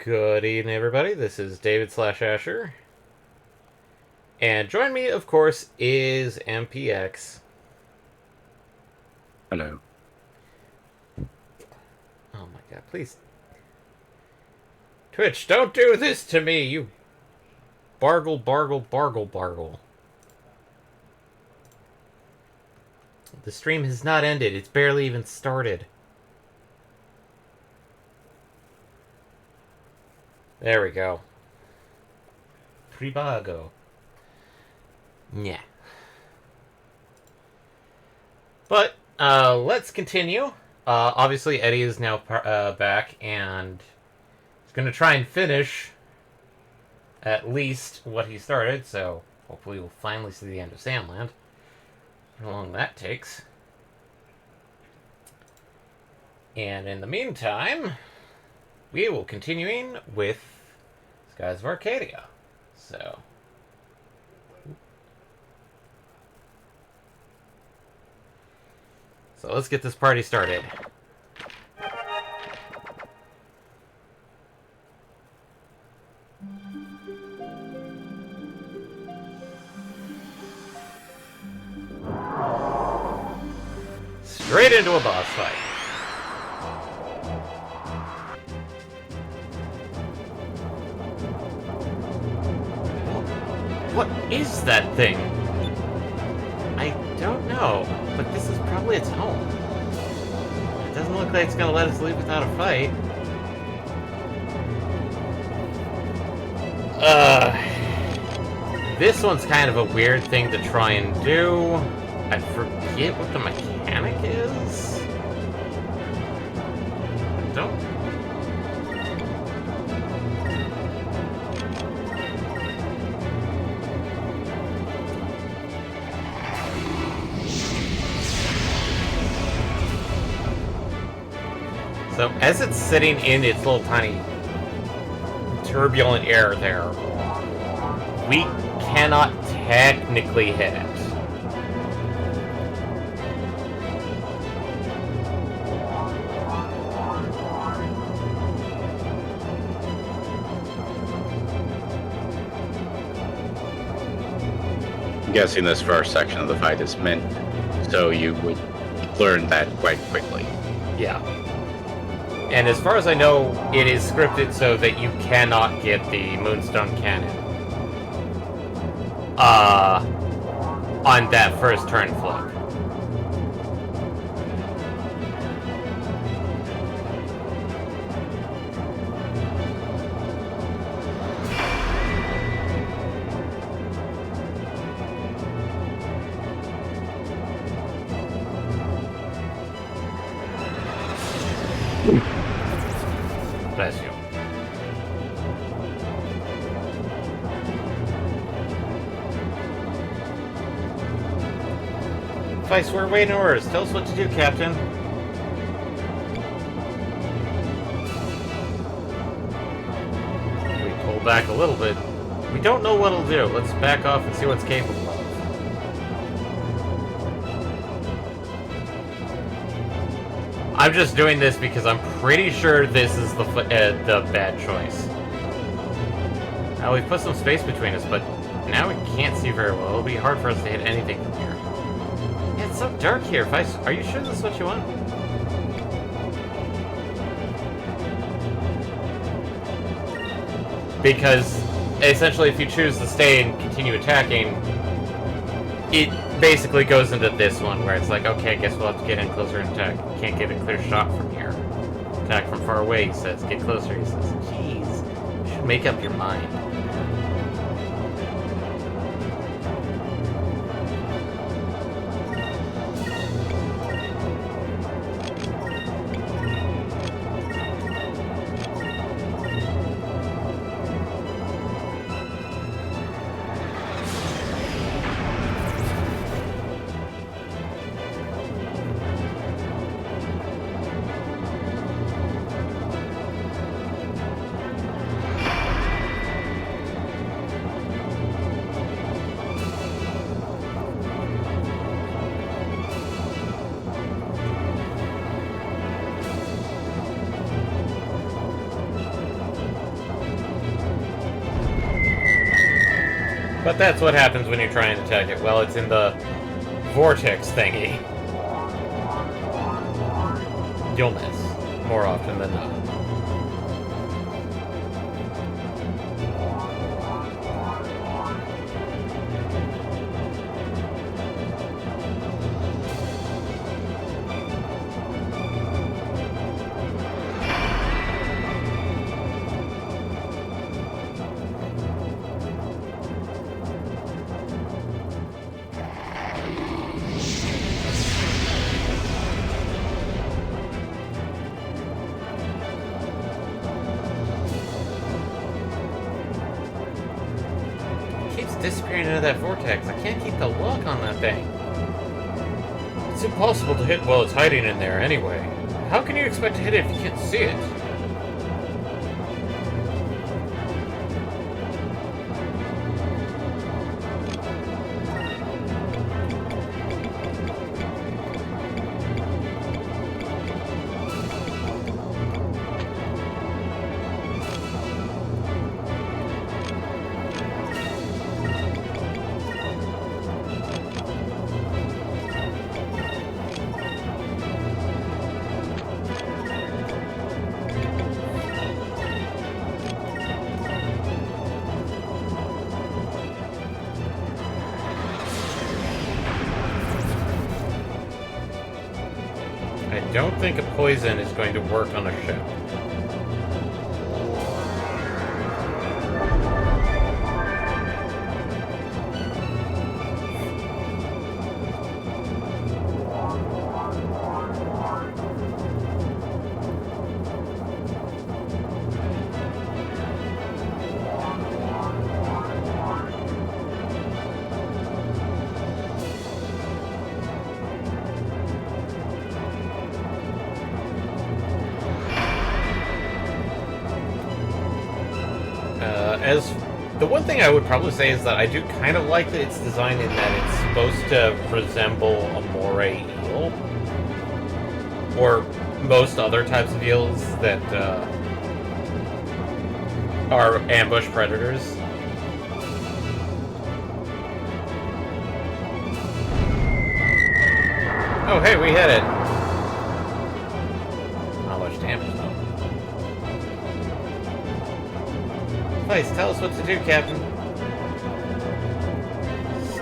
Good evening, everybody. This is David / Asher. And join me, of course, is MPX. Hello. Oh my god, please. Twitch, don't do this to me, you bargle, bargle, bargle, bargle. The stream has not ended. It's barely even started. There we go. Privago. Yeah. But, let's continue. Obviously, Eddie is now back, and he's going to try and finish at least what he started, so hopefully we'll finally see the end of Sandland. How long that takes. And in the meantime, we will continuing with Skies of Arcadia. So let's get this party started. Straight into a boss fight. What is that thing? I don't know, but this is probably its home. It doesn't look like it's gonna let us leave without a fight. This one's kind of a weird thing to try and do. I forget what the mechanic is. I don't. So as it's sitting in its little tiny turbulent air there, we cannot technically hit it. I'm guessing this first section of the fight is meant so you would learn that quite quickly. Yeah. And as far as I know, it is scripted so that you cannot get the Moonstone Cannon on that first turn flip. Bless you. If I swear waiting orders, tell us what to do, Captain. We pull back a little bit. We don't know what it'll do. Let's back off and see what's capable of. I'm just doing this because I'm pretty sure this is the bad choice. Now we've put some space between us, but now we can't see very well. It'll be hard for us to hit anything from here. Yeah, it's so dark here. Are you sure this is what you want? Because essentially, if you choose to stay and continue attacking, it basically goes into this one where it's like, okay, I guess we'll have to get in closer and attack. Can't get a clear shot from here. Attack from far away, he says. Get closer, he says. Jeez, you should make up your mind. But that's what happens when you try and attack it. Well, it's in the vortex thingy. You'll miss, more often than not. Disappearing into that vortex. I can't keep the lock on that thing. It's impossible to hit while it's hiding in there anyway. How can you expect to hit it if you can't see it? I don't think a poison is going to work on a ship. As the one thing I would probably say is that I do kind of like that it's designed in that it's supposed to resemble a moray eel, or most other types of eels that are ambush predators. Oh, hey, we hit it. Not much damage though. Please, tell us what to do, Captain.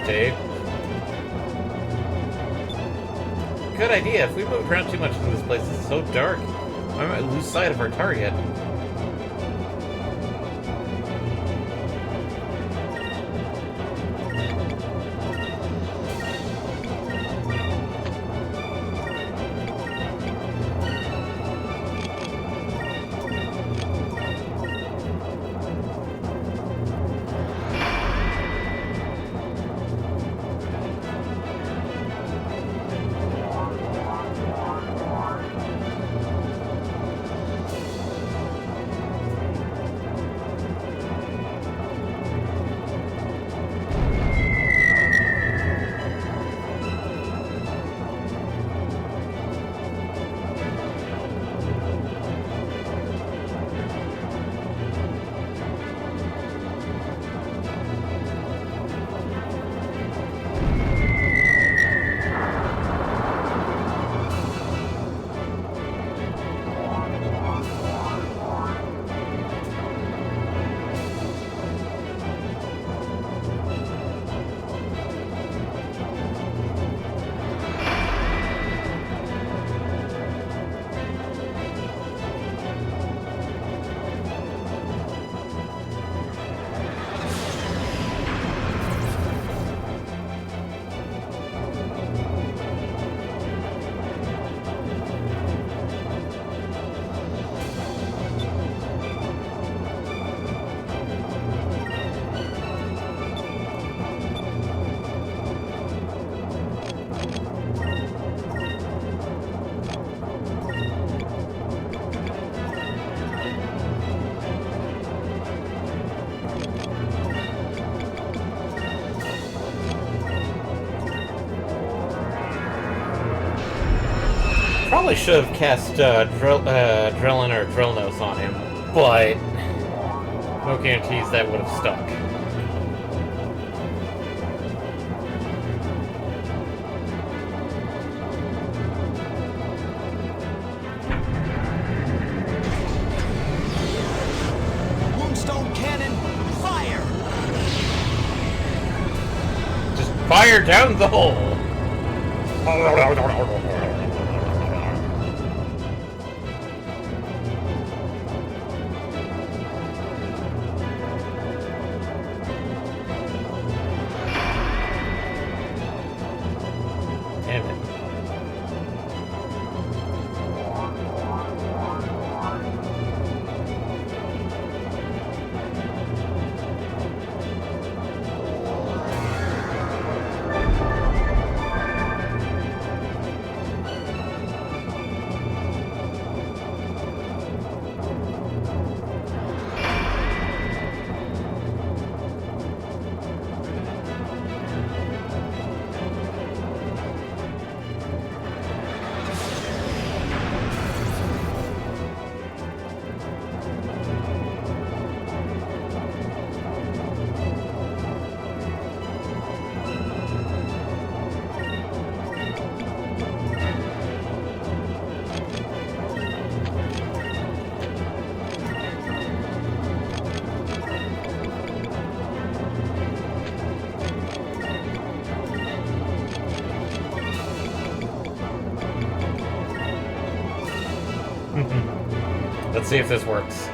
Stay. Good idea. If we move around too much in this place, it's so dark. I might lose sight of our target. Probably should have cast Drillin or Drillnose on him, but no guarantees that would have stuck. Fire down the hole! Damn it. Let's see if this works.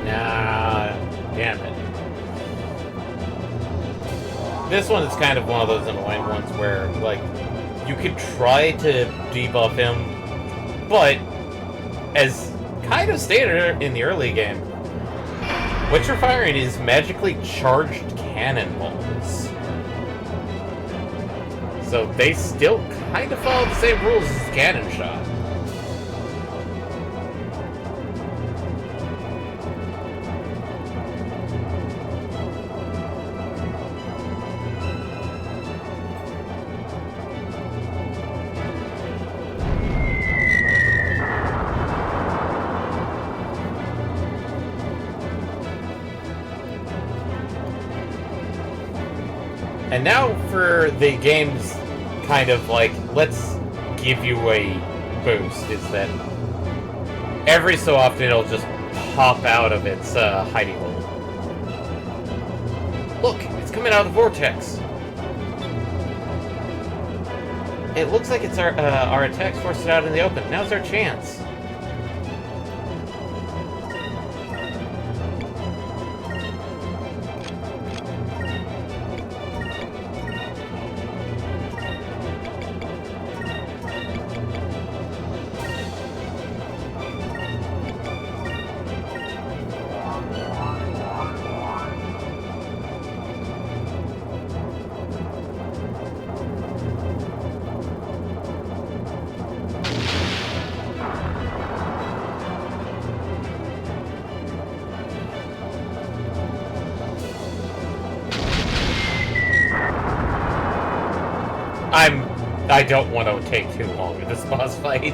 Nah, damn it. This one is kind of one of those annoying ones where, like, you could try to debuff him, but as kind of stated in the early game, what you're firing is magically charged cannonballs. So they still kind of follow the same rules as cannon shot. And now for the game's kind of like, let's give you a boost, is that every so often it'll just pop out of its hiding hole. Look, it's coming out of the vortex. It looks like it's our attacks forced it out in the open. Now's our chance. I don't want to take too long with this boss fight.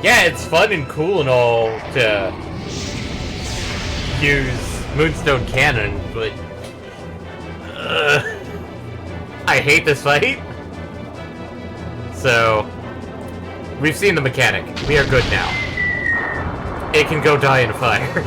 Yeah, it's fun and cool and all to use Moonstone Cannon, but I hate this fight. So, we've seen the mechanic. We are good now. It can go die in a fire.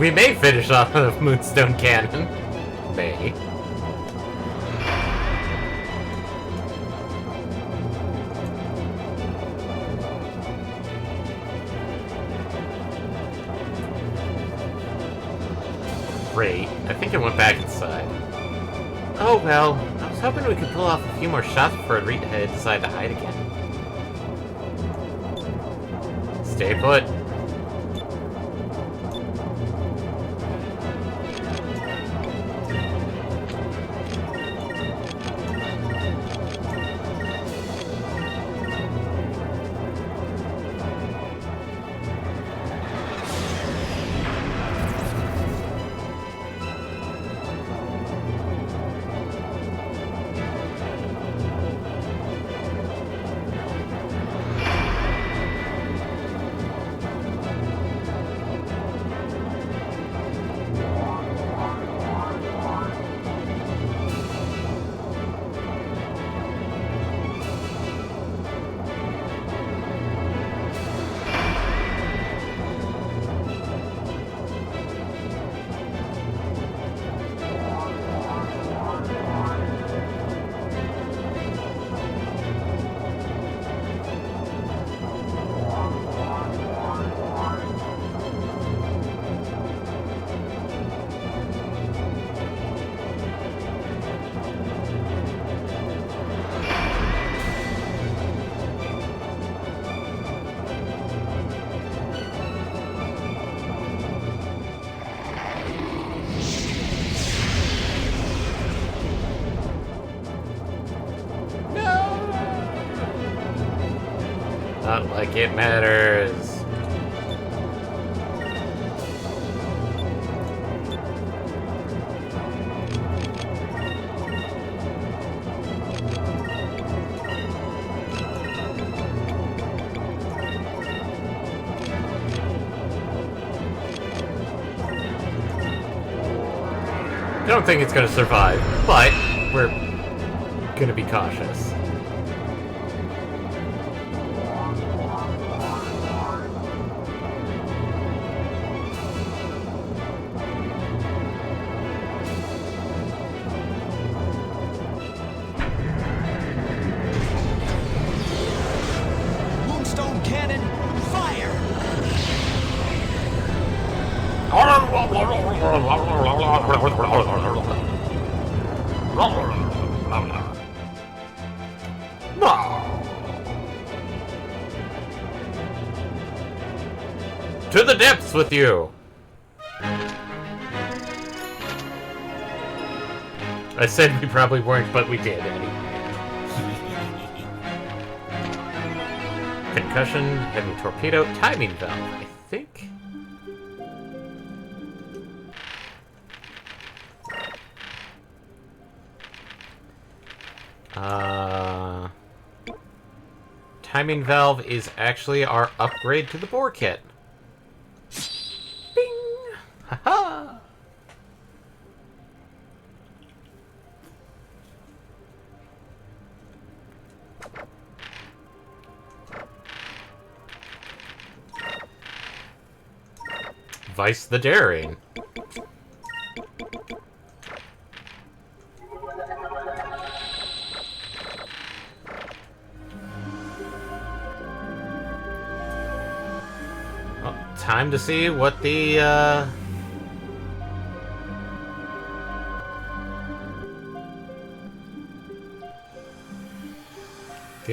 We may finish off of Moonstone Cannon. May. Great. I think it went back inside. Oh well, I was hoping we could pull off a few more shots before Rita had decided to hide again. Stay put. Not like it matters. I don't think it's gonna survive, but we're gonna be cautious. Moonstone cannon, fire! To the depths with you! I said we probably weren't, but we did, Eddie. Concussion, heavy torpedo, timing valve, I think. Timing valve is actually our upgrade to the bore kit. Bing! Haha! Vice the Daring. Well, time to see what the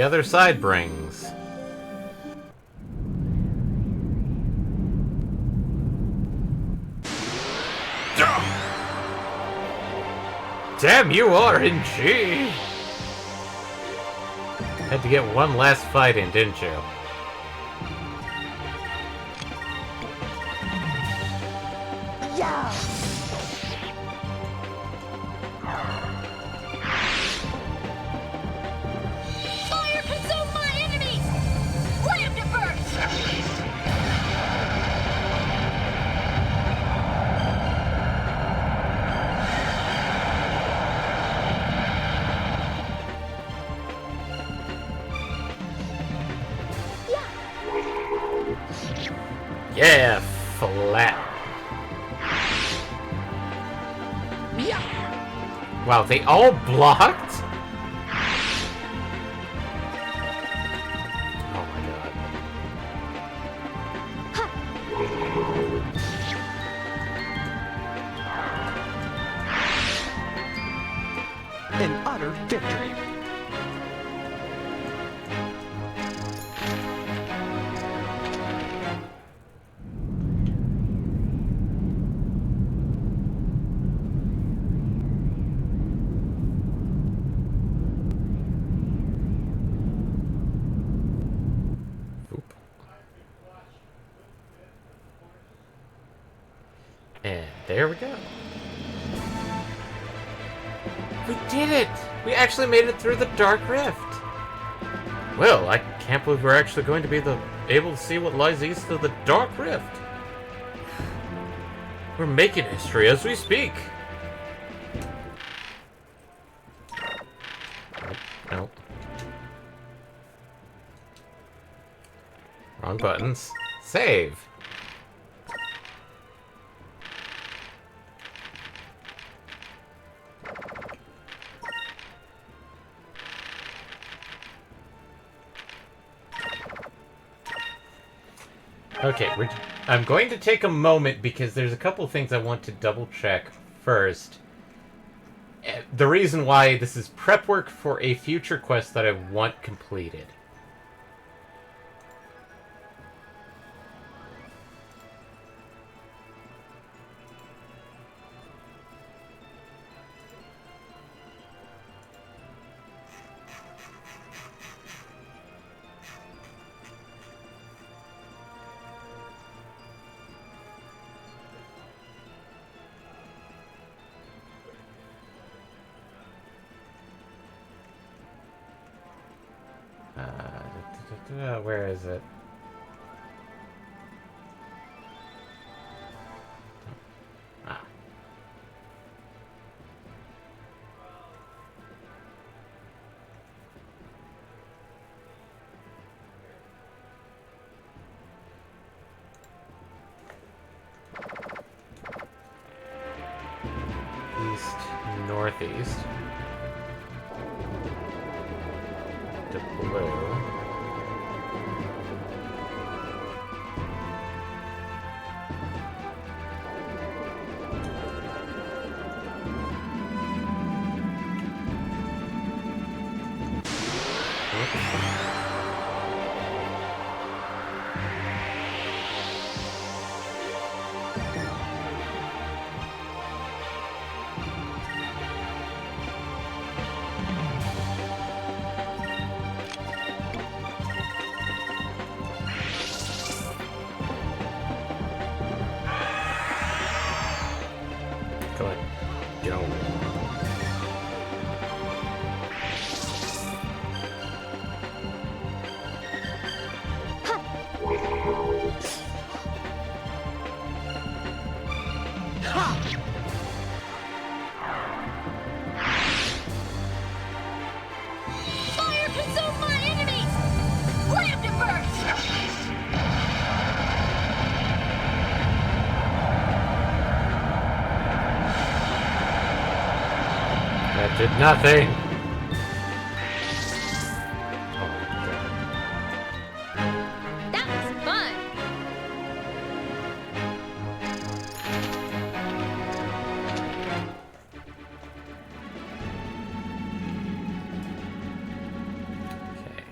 other side brings. Damn you, RNG! Had to get one last fight in, didn't you? Yeah! Fire consume my enemies! Ram to burst! Yeah, flat. Wow, they all blocked? Oh my god. An utter victory. Oop. And there we go. We did it! We actually made it through the Dark Rift! Well, I can't believe we're actually going to be able to see what lies east of the Dark Rift. We're making history as we speak. Nope. Wrong buttons. Save. Okay, I'm going to take a moment because there's a couple things I want to double check first. The reason why this is prep work for a future quest that I want completed. Where is it? Ah. East, northeast. To blue. Go. Fire consume my enemies! Lamp to burst! That did nothing. Oh my god. That was fun! Okay.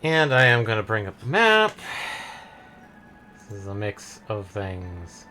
And I am going to bring up the map. This is a mix of things.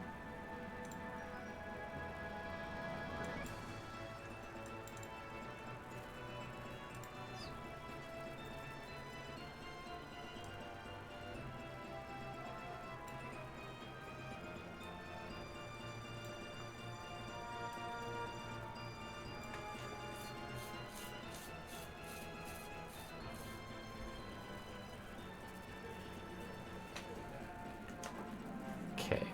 Okay.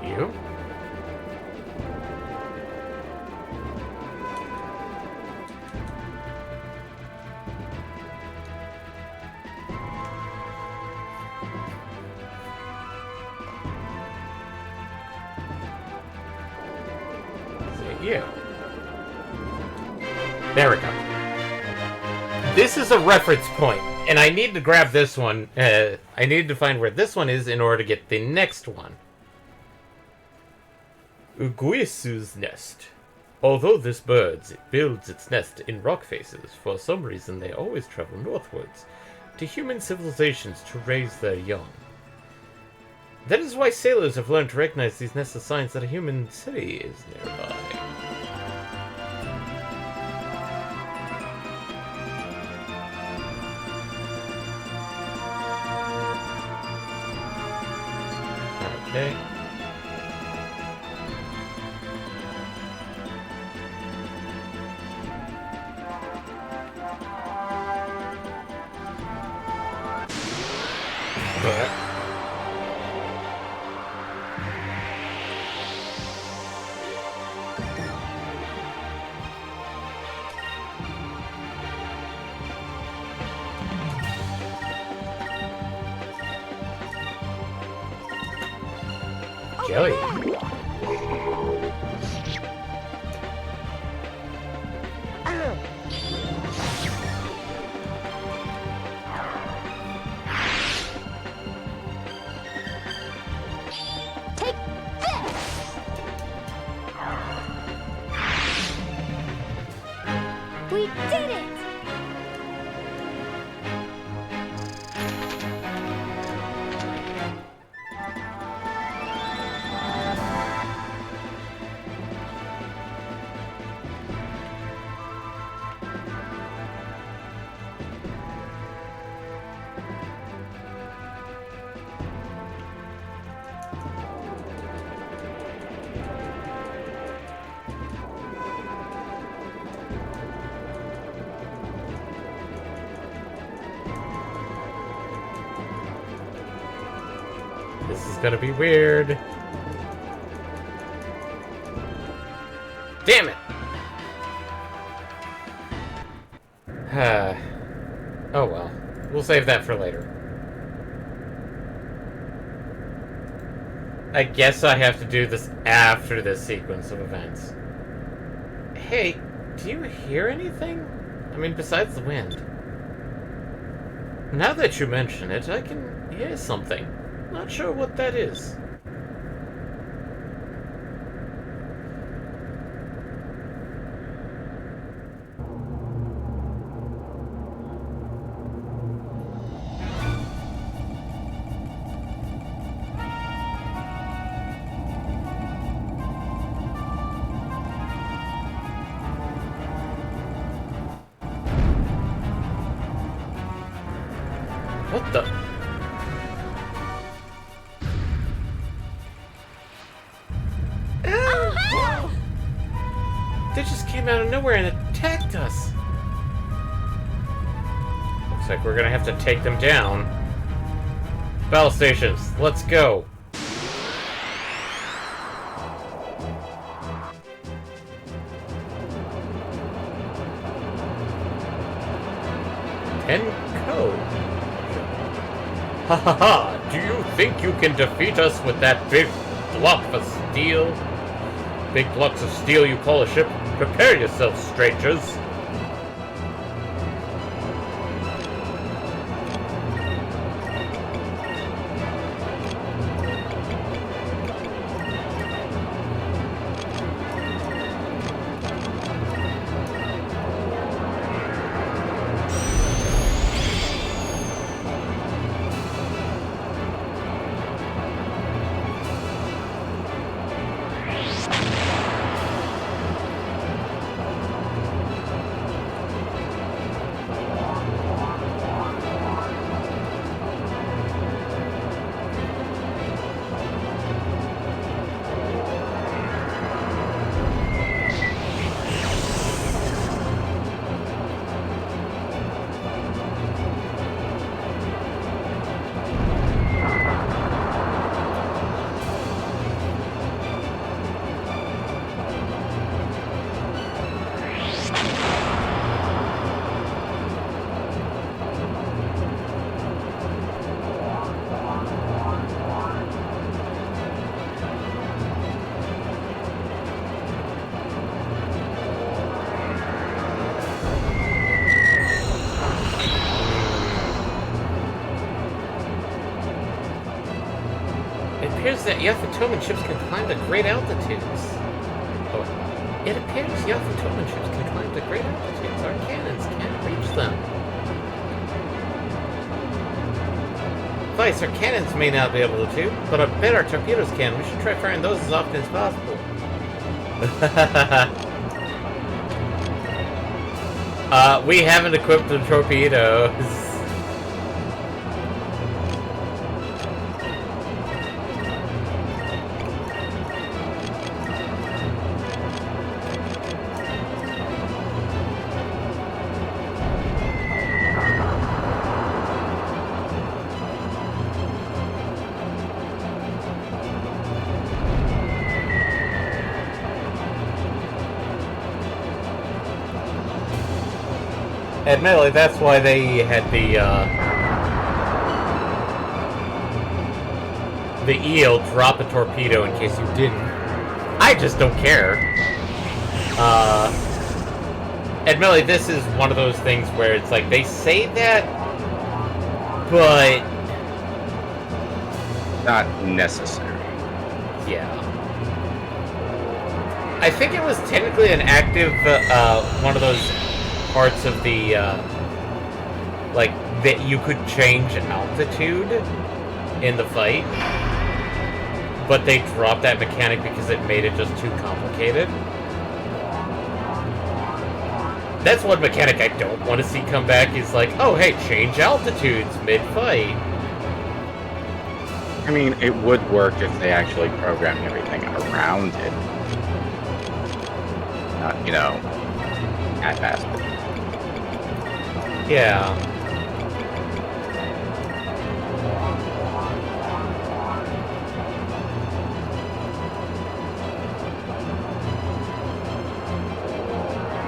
You? You. There we go. This is a reference point, and I need to grab this one. I need to find where this one is in order to get the next one. Uguisu's nest. Although this bird builds its nest in rock faces, for some reason they always travel northwards to human civilizations to raise their young. That is why sailors have learned to recognize these nests as signs that a human city is nearby. Okay. Jelly. Take this! We did it! gonna be weird. Damn it! Oh well. We'll save that for later. I guess I have to do this after this sequence of events. Hey, do you hear anything? I mean, besides the wind. Now that you mention it, I can hear something. Not sure what that is. What the? Aha! They just came out of nowhere and attacked us. Looks like we're gonna have to take them down. Battle stations, let's go. Code. Ha ha ha! Do you think you can defeat us with that big block of steel? Big blocks of steel you call a ship? Prepare yourselves, strangers! It appears that Yafutoman ships can climb to great altitudes. Oh, it appears Yafutoman ships can climb to great altitudes. Our cannons can't reach them. Vice, our cannons may not be able to, but I bet our torpedoes can. We should try firing those as often as possible. We haven't equipped the torpedoes. Admittedly, that's why they had the eel drop a torpedo in case you didn't. I just don't care. Admittedly, this is one of those things where it's like, they say that, but... Not necessary. yeah. I think it was technically an active, one of those parts of the, like, that you could change altitude in the fight, but they dropped that mechanic because it made it just too complicated. That's one mechanic I don't want to see come back, is like, oh hey, change altitudes mid-fight. I mean, it would work if they actually programmed everything around it. Not, you know, half-assed it. Yeah.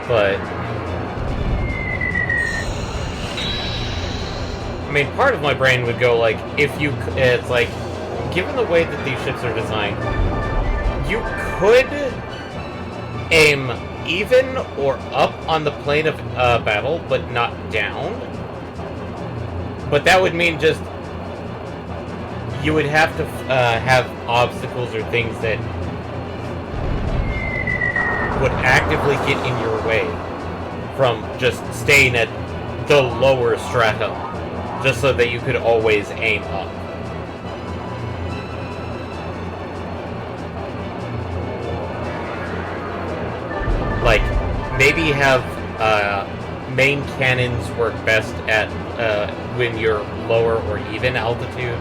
But I mean, part of my brain would go like, if you, it's like, given the way that these ships are designed, you could aim even or up on the plane of battle, but not down. But that would mean just you would have to have obstacles or things that would actively get in your way from just staying at the lower stratum, just so that you could always aim up. Like, maybe have main cannons work best at when you're lower or even altitude.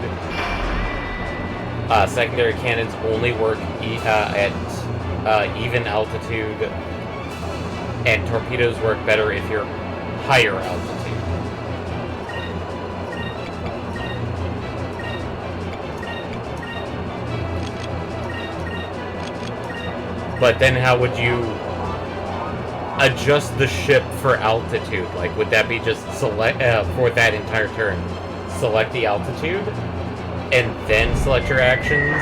Secondary cannons only work at even altitude, and torpedoes work better if you're higher altitude. But then how would you adjust the ship for altitude? Like, would that be just select for that entire turn? Select the altitude, and then select your actions?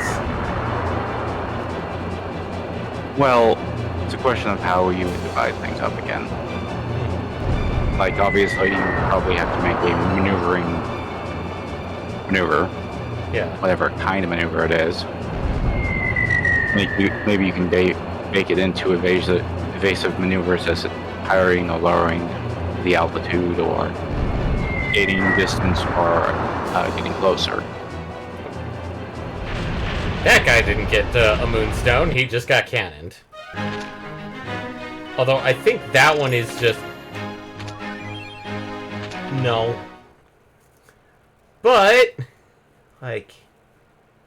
Well, it's a question of how you would divide things up again. Like, obviously, you probably have to make a maneuver, Yeah. whatever kind of maneuver it is. Maybe you can bake it into evasive maneuvers as hiring or lowering the altitude, or gaining distance, or getting closer. That guy didn't get a moonstone, he just got cannoned. Although, I think that one is just... No. But, like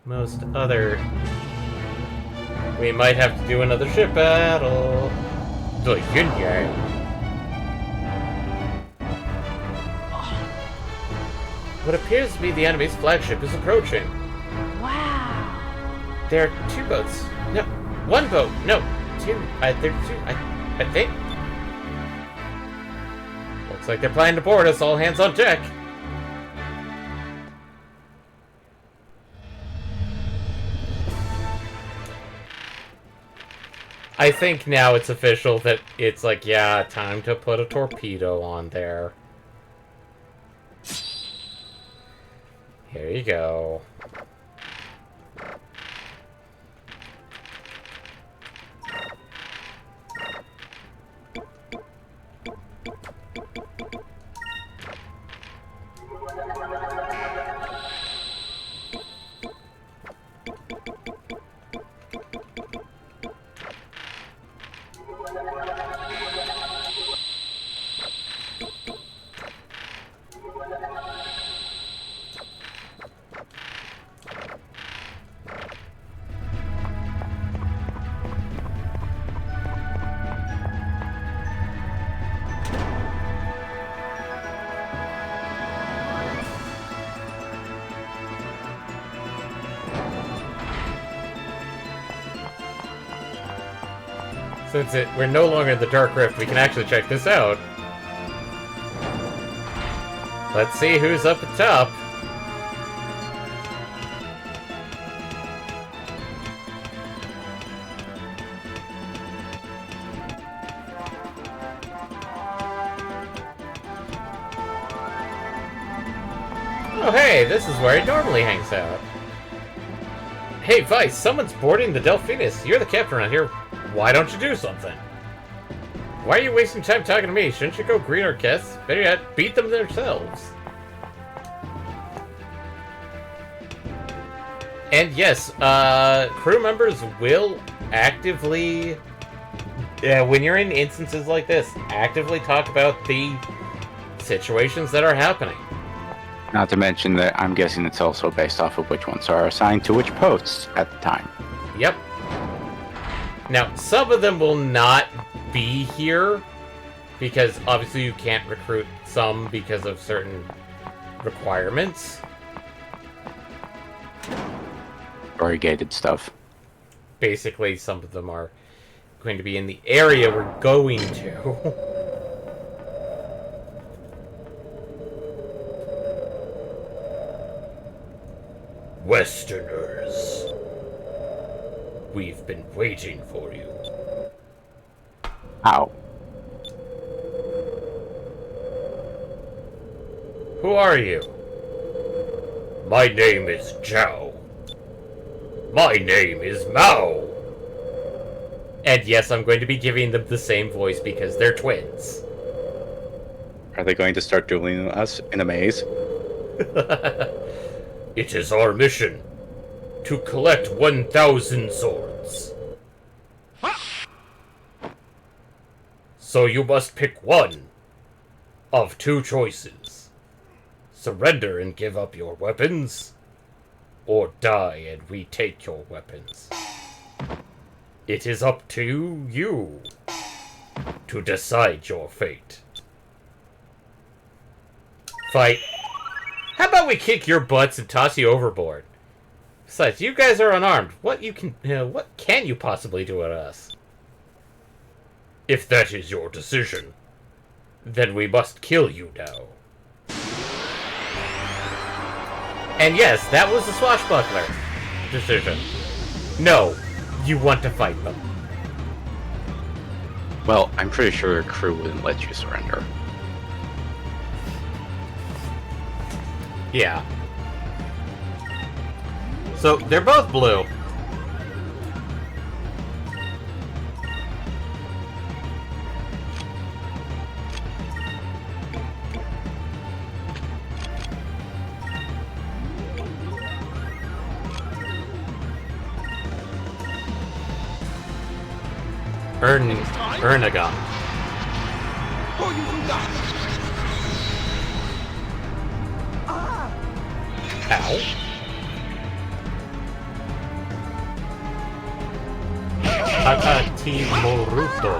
most other... We might have to do another ship battle. The yin yang. What appears to be the enemy's flagship is approaching. Wow. There are two boats. No, one boat. No, two. There are two. I think. Looks like they're planning to board us. All hands on deck. I think now it's official that it's like, yeah, time to put a torpedo on there. Here you go. Since we're no longer in the Dark Rift, we can actually check this out. Let's see who's up at top. Oh hey, this is where he normally hangs out. Hey Vice, someone's boarding the Delphinus. You're the captain around here. Why don't you do something? Why are you wasting time talking to me? Shouldn't you go greet our guests? Better yet, beat them themselves. And yes, crew members will actively, when you're in instances like this, actively talk about the situations that are happening. Not to mention that I'm guessing it's also based off of which ones are assigned to which posts at the time. Yep. Now, some of them will not be here, because obviously you can't recruit some because of certain requirements. Variegated stuff. Basically, some of them are going to be in the area we're going to. Westerners, we've been waiting for you. Ow. Who are you? My name is Zhao. My name is Mao. And yes, I'm going to be giving them the same voice because they're twins. Are they going to start dueling us in a maze? It is our mission to collect 1,000 swords. So you must pick one of two choices. Surrender and give up your weapons, or die and we take your weapons. It is up to you to decide your fate. Fight. How about we kick your butts and toss you overboard? Besides, you guys are unarmed. What can you possibly do at us? If that is your decision, then we must kill you now. And yes, that was the swashbuckler decision. No, you want to fight them. Well, I'm pretty sure your crew wouldn't let you surrender. Yeah. So, they're both blue. Ernagon. Ow. Takati Moruto.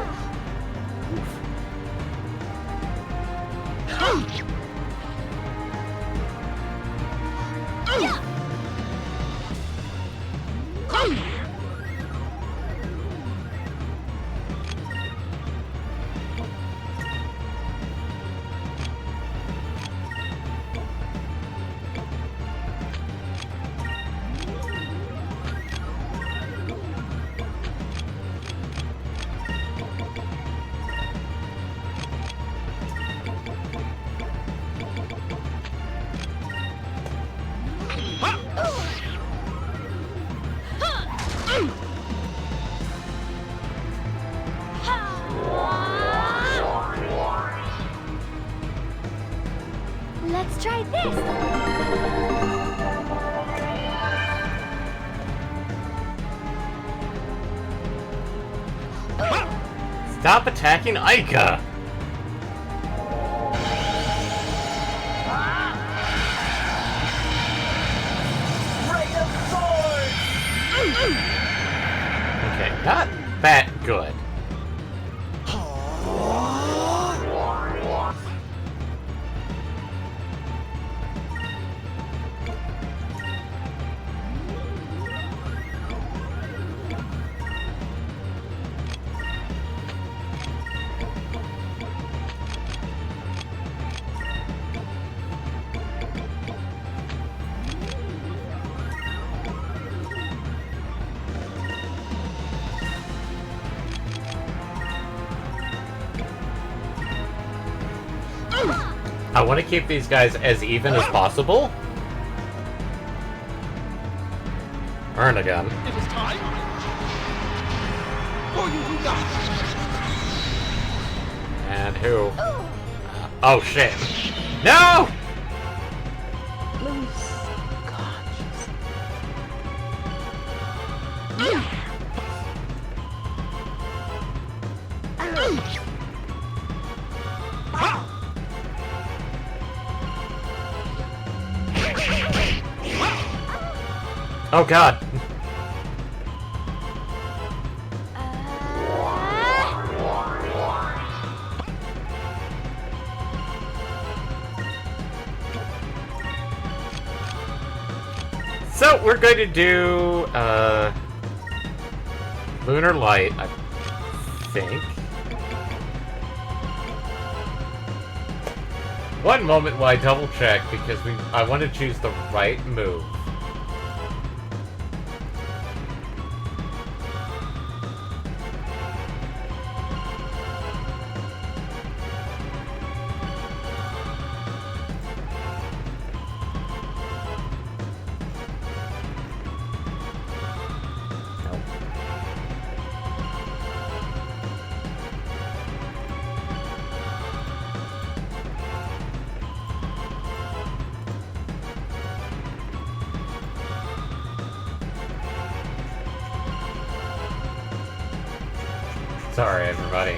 Let's try this. Stop attacking Aika! Okay, not that good. I want to keep these guys as even as possible. Ernagon. It is time for you to die. And who? Oh shit. No! Oh god. So we're going to do Lunar Light. I think. One moment while I double check because I want to choose the right move. Sorry, everybody.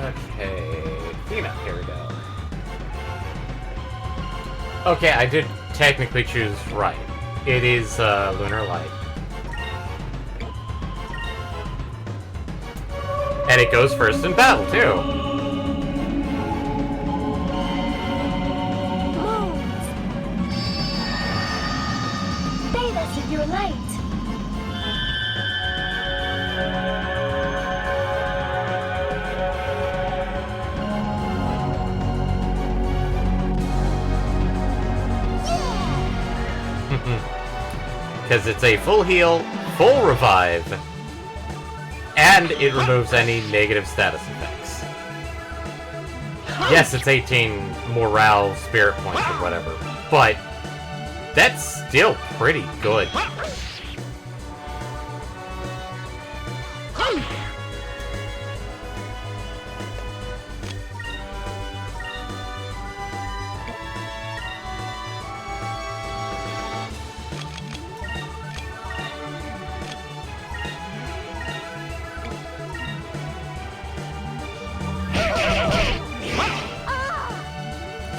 Okay, Peanut, here we go. Okay, I did technically choose right. It is Lunar Light. And it goes first in battle, too. Moons. Bathe us in your light. Because it's a full heal, full revive, and it removes any negative status effects. Yes, it's 18 morale spirit points or whatever, but that's still pretty good.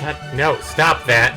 God, no, stop that.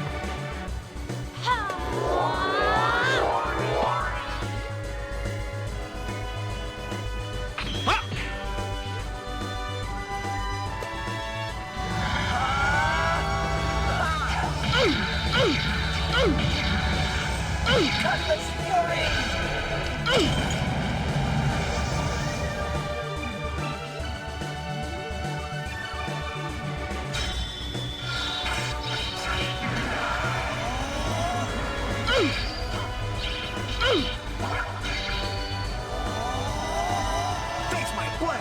Face my blade.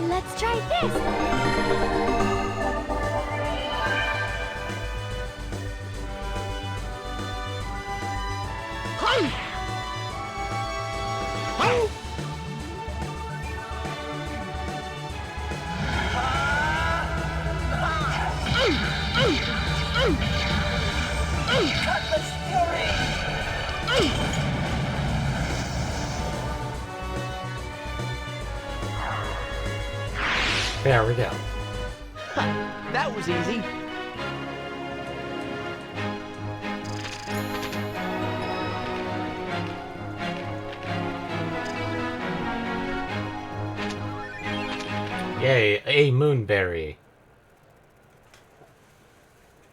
Let's try this. There we go. That was easy. Yay, a moonberry.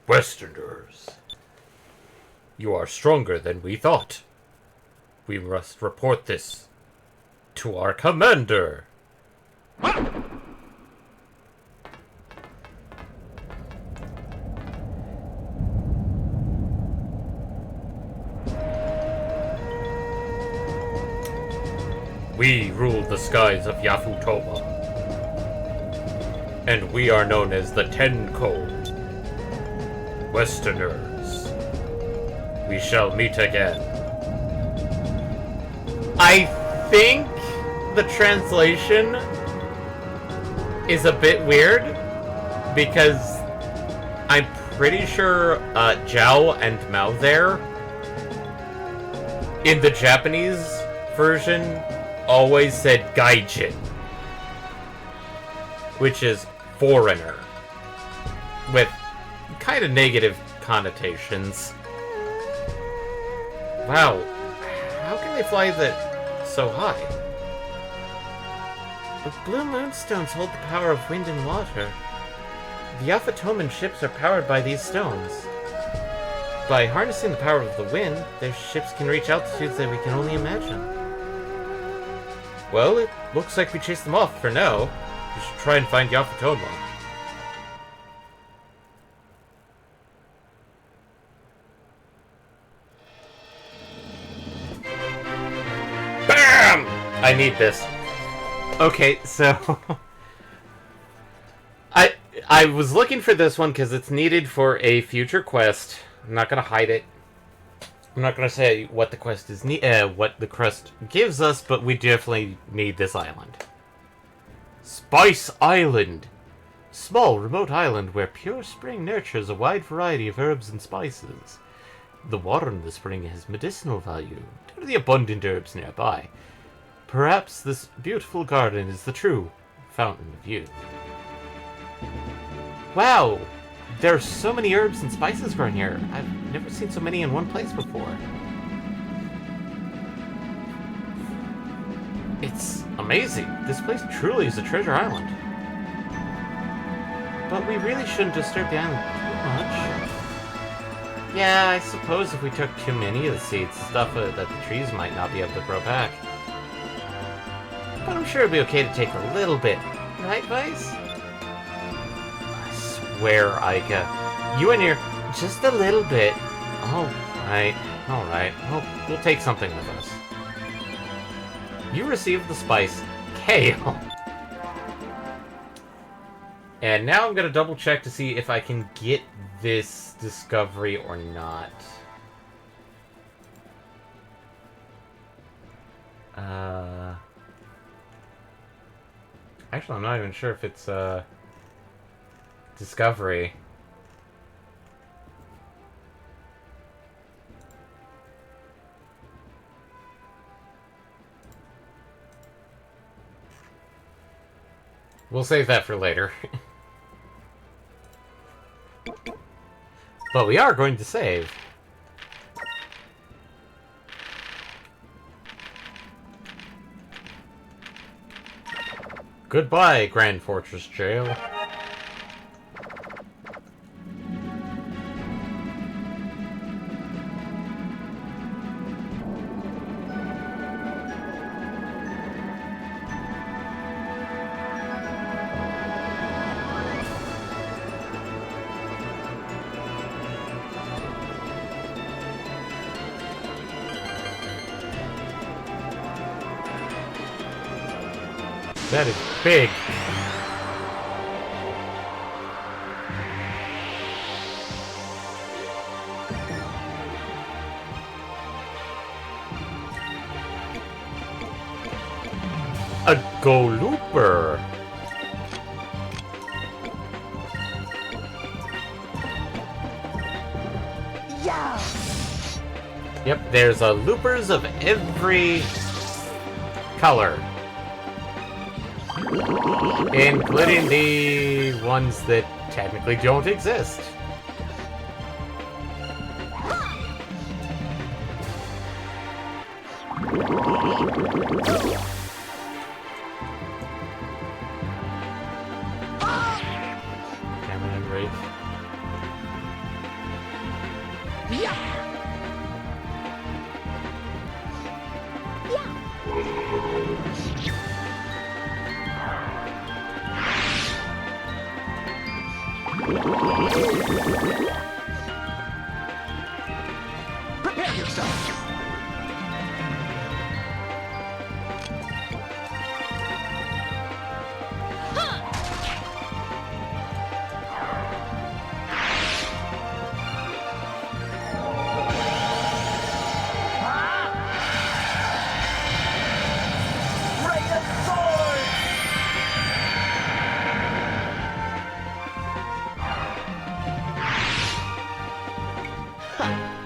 Westerners, you are stronger than we thought. We must report this to our commander. We rule the skies of Yafutoma, and we are known as the Tenko. Westerners, we shall meet again. I think the translation is a bit weird, because I'm pretty sure Zhao and Mao there, in the Japanese version always said gaijin, which is foreigner, with kind of negative connotations. Wow, how can they fly that so high? The blue moonstones hold the power of wind and water. The Alpha Toman ships are powered by these stones. By harnessing the power of the wind, their ships can reach altitudes that we can only imagine. Well, it looks like we chased them off for now. We should try and find the Alpha Toman. BAM! I need this. Okay, so... I was looking for this one because it's needed for a future quest. I'm not gonna hide it. I'm not gonna say what the quest is what the quest gives us, but we definitely need this island. Spice Island. Small, remote island where pure spring nurtures a wide variety of herbs and spices. The water in the spring has medicinal value due to the abundant herbs nearby. Perhaps this beautiful garden is the true fountain of youth. Wow! There are so many herbs and spices growing here. I've never seen so many in one place before. It's amazing. This place truly is a treasure island. But we really shouldn't disturb the island too much. Yeah, I suppose if we took too many of the seeds, stuff that the trees might not be able to grow back. But I'm sure it'll be okay to take a little bit. Right, Vice? Where, Ika? You and your just a little bit. Alright. We'll take something with us. You received the spice kale. And now I'm gonna double check to see if I can get this discovery or not. Actually, I'm not even sure if it's discovery. We'll save that for later. But we are going to save. Goodbye, Grand Fortress Jail. That is big. A Golooper. Yeah. Yep, there's loopers of every color. Including the ones that technically don't exist. Cameron and Wraith. Prepare yourself.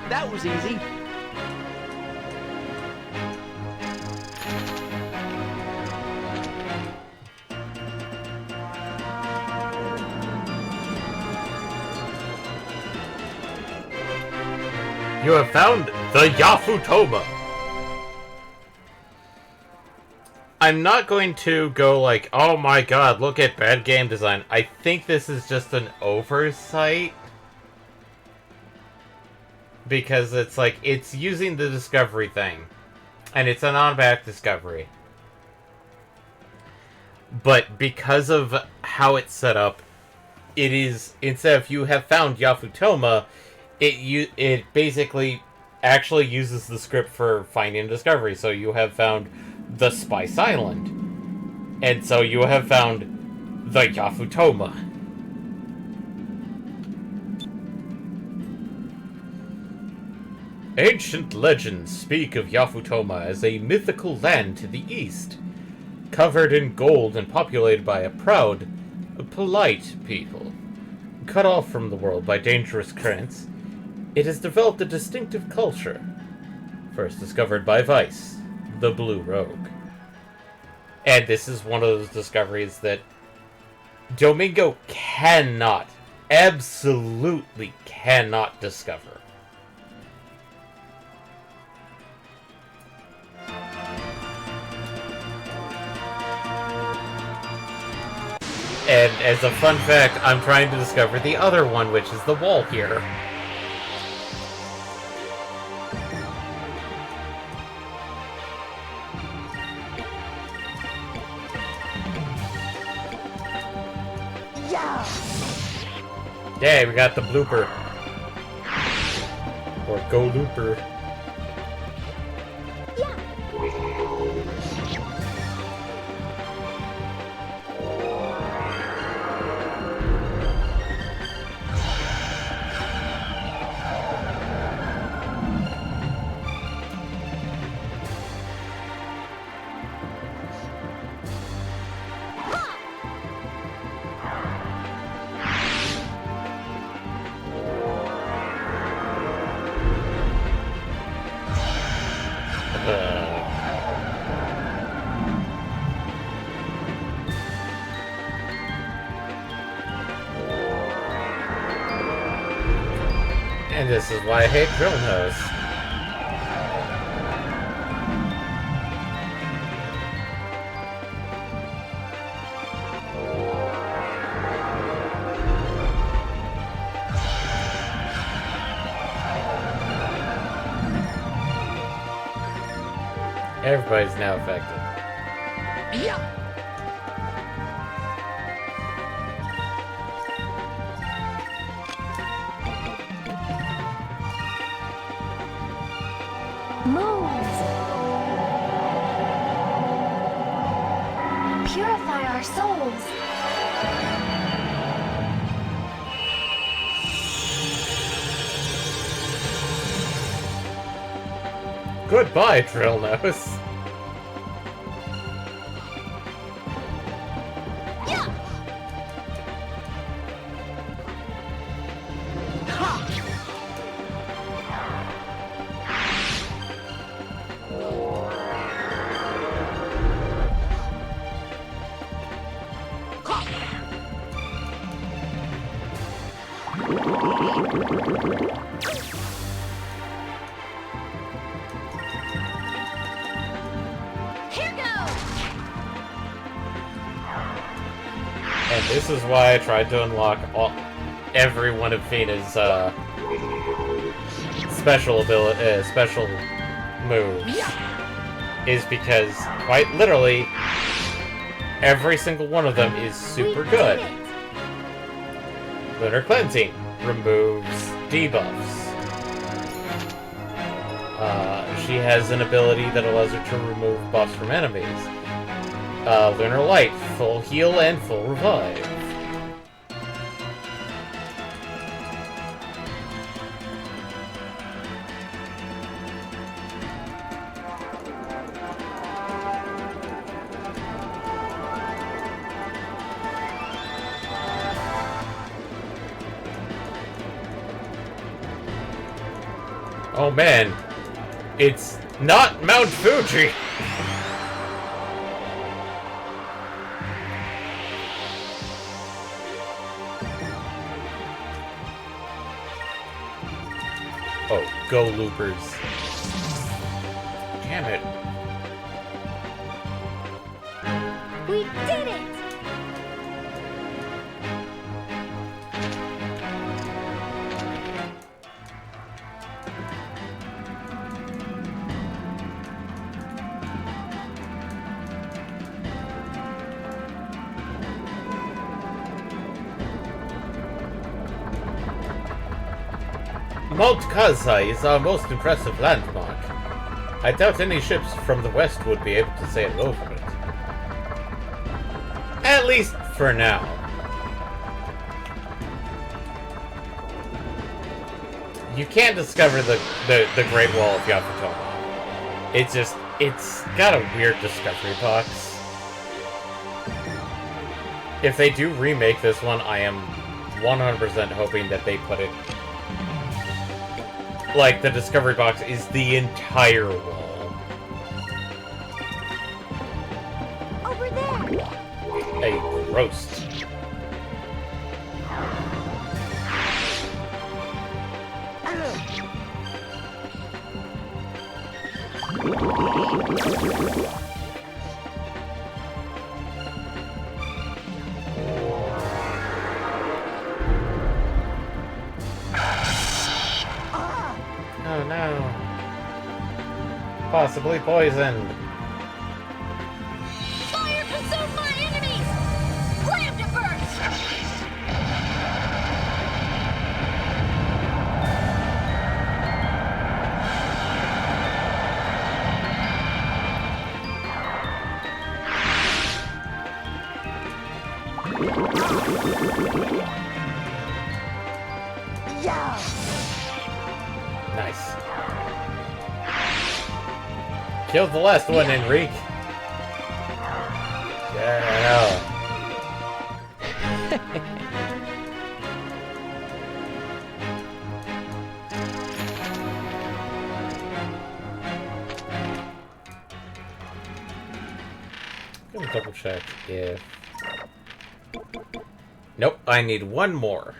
That was easy. You have found the Yafutoma. I'm not going to go like, oh my god, look at bad game design. I think this is just an oversight. Because it's like, it's using the discovery thing. And it's an on-back discovery. But because of how it's set up, it is, instead of you have found Yafutoma, it basically actually uses the script for finding discovery. So you have found the Spice Island. And so you have found the Yafutoma. Ancient legends speak of Yafutoma as a mythical land to the east, covered in gold and populated by a proud, polite people. Cut off from the world by dangerous currents, it has developed a distinctive culture, first discovered by Vice, the Blue Rogue. And this is one of those discoveries that Domingo cannot, absolutely cannot discover. And as a fun fact, I'm trying to discover the other one, which is the wall here. Yeah. Yay, we got the blooper. Or go looper. And this is why I hate Drill Nose. Everybody's now affected. Yeah. Moves. Purify our souls. Goodbye, Drill Nose. And this is why I tried to unlock every one of Fina's special moves. Is because, quite literally, every single one of them is super good. Lunar Cleansing removes debuffs. She has an ability that allows her to remove buffs from enemies. Lunar Light, full heal and full revive. Oh man, it's not Mount Fuji! Oh. Go loopers. Damn it. We did it! Mount Kazai is our most impressive landmark. I doubt any ships from the west would be able to sail over it. At least for now. You can't discover the Great Wall of Yapatoma. It's got a weird discovery box. If they do remake this one, I am 100% hoping that they put it... Like, the discovery box is the entire wall. Over there! A roast. Oh no. Possibly poisoned. Fire consume my enemies! Slam to burst! Yeah! Nice. Killed the last one, Enrique. Yeah. Let me double check if... Nope, I need one more.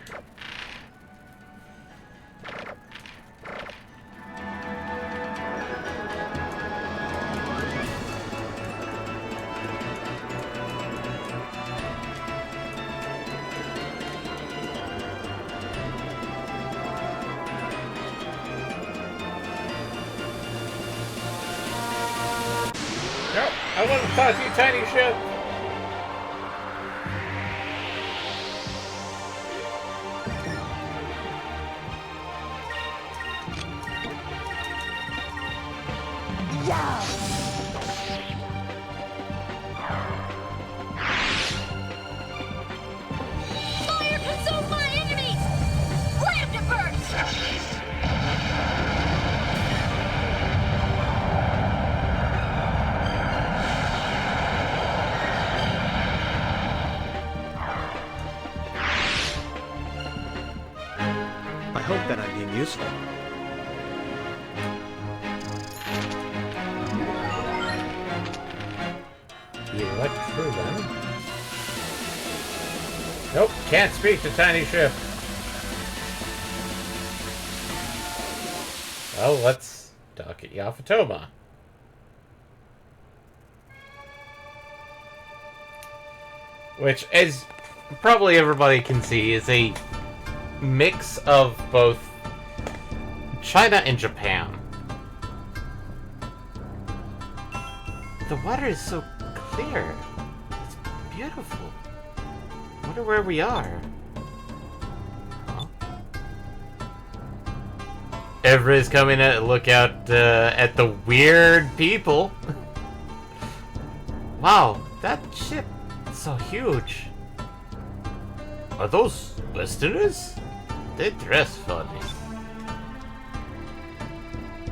Nope, I want to talk to you, tiny ship. Fire consume my enemies! Slam to burst! I hope that I'm being useful. True then. Nope, can't speak to tiny ship. Well, let's dock at Yafatoma. Which, as probably everybody can see, is a mix of both China and Japan. The water is so clear. It's beautiful. I wonder where we are. Huh? Everybody's coming to look out at the weird people. Wow, that ship is so huge. Are those Westerners? They dress funny.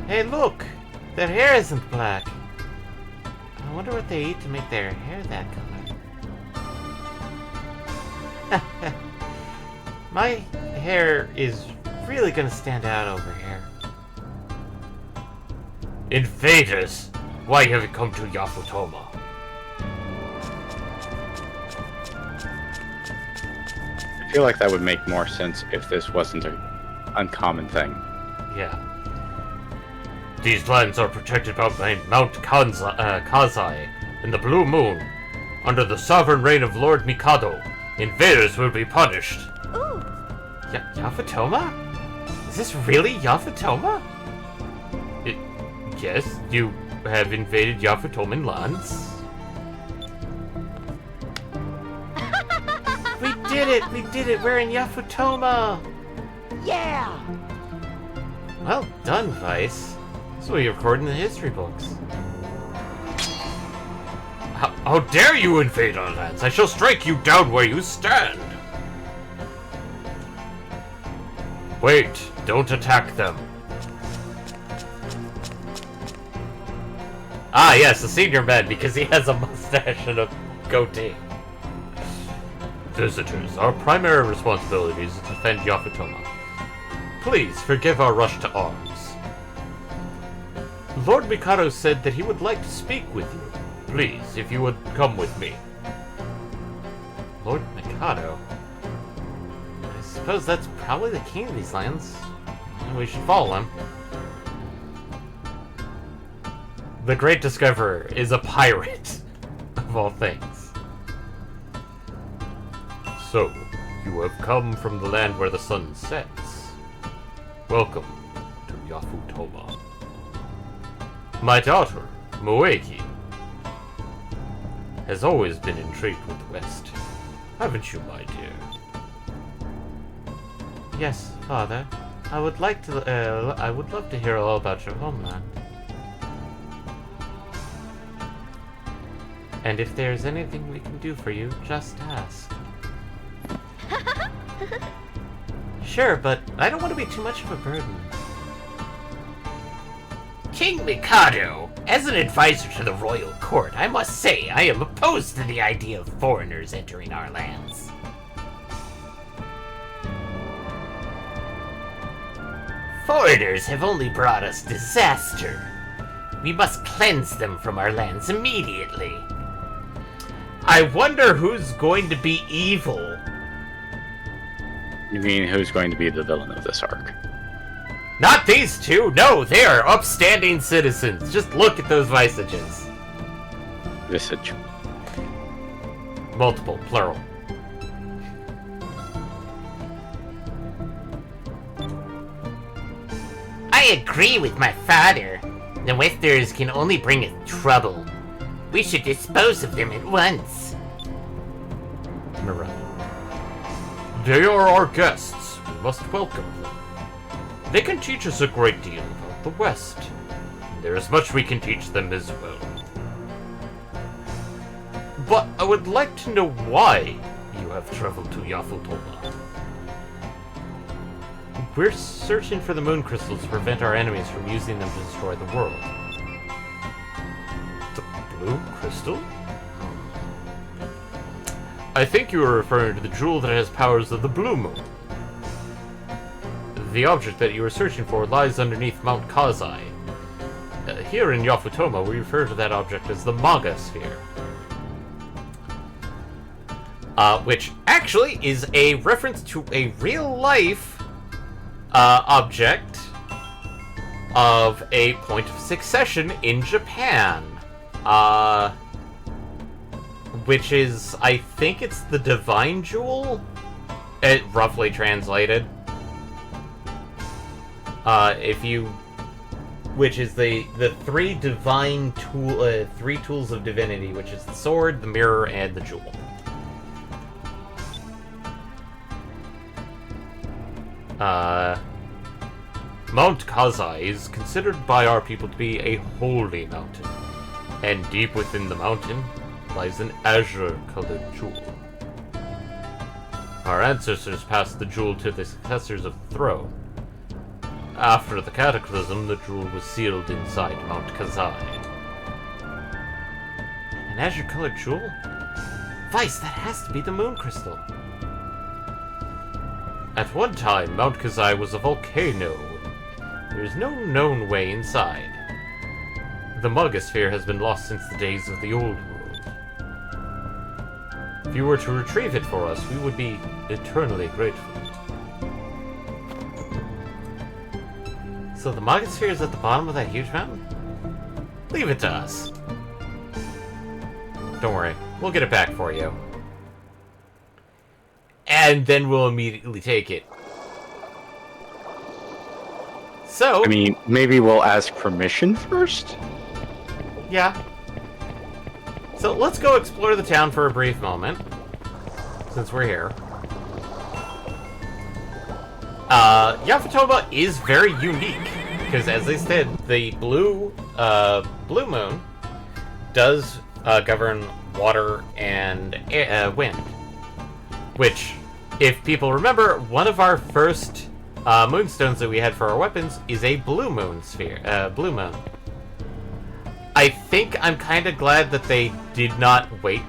Hey, look! Their hair isn't black. I wonder what they eat to make their hair that color. My hair is really gonna stand out over here. Invaders! Why have you come to Yafutoma? I feel like that would make more sense if this wasn't an uncommon thing. Yeah. These lands are protected by Mount Kazai and the Blue Moon. Under the sovereign reign of Lord Mikado, invaders will be punished. Ooh. Yafatoma? Is this really Yafatoma? Yes, you have invaded Yafatoman lands. We did it! We did it! We're in Yafatoma! Yeah. Well done, Vice. So you record in the history books. How dare you invade our lands? I shall strike you down where you stand! Wait, don't attack them. Ah, yes, the senior man, because he has a mustache and a goatee. Visitors, our primary responsibility is to defend Yafatoma. Please forgive our rush to arms. Lord Mikado said that he would like to speak with you. Please, if you would come with me. Lord Mikado? I suppose that's probably the king of these lands. We should follow him. The Great Discoverer is a pirate, of all things. So, you have come from the land where the sun sets. Welcome to Yafutoma. My daughter, Moeki, has always been intrigued with the West. Haven't you, my dear? Yes, Father. I would love to hear all about your homeland. And if there's anything we can do for you, just ask. Sure, but I don't want to be too much of a burden. King Mikado, as an advisor to the royal court, I must say I am opposed to the idea of foreigners entering our lands. Foreigners have only brought us disaster. We must cleanse them from our lands immediately. I wonder who's going to be evil. You mean who's going to be the villain of this arc? Not these two! No, they are upstanding citizens. Just look at those visages. Visage. Multiple, plural. I agree with my father. The Westers can only bring us trouble. We should dispose of them at once. Miranda. They are our guests. We must welcome them. They can teach us a great deal about the West. There is much we can teach them as well. But I would like to know why you have traveled to Yafutoma. We're searching for the moon crystals to prevent our enemies from using them to destroy the world. The blue crystal? I think you are referring to the jewel that has powers of the blue moon. The object that you are searching for lies underneath Mount Kazai. Here in Yafutoma, we refer to that object as the Maga Sphere. Which actually is a reference to a real-life object of a point of succession in Japan. Which is, I think it's the Divine Jewel? It roughly translated. Which is the three three tools of divinity, which is the sword, the mirror, and the jewel. Mount Kazai is considered by our people to be a holy mountain, and deep within the mountain lies an azure-colored jewel. Our ancestors passed the jewel to the successors of the throne. After the cataclysm, the jewel was sealed inside Mount Kazai. An azure-colored jewel? Vice, that has to be the moon crystal. At one time, Mount Kazai was a volcano. There is no known way inside. The Mugosphere has been lost since the days of the Old World. If you were to retrieve it for us, we would be eternally grateful. So the Mogosphere is at the bottom of that huge mountain? Leave it to us. Don't worry. We'll get it back for you. And then we'll immediately take it. So... I mean, maybe we'll ask permission first? Yeah. So let's go explore the town for a brief moment. Since we're here. Yafatoba is very unique. Because as I said, the blue moon does govern water and wind. Which, if people remember, one of our first moonstones that we had for our weapons is a blue moon sphere. Blue moon. I think I'm kind of glad that they did not wait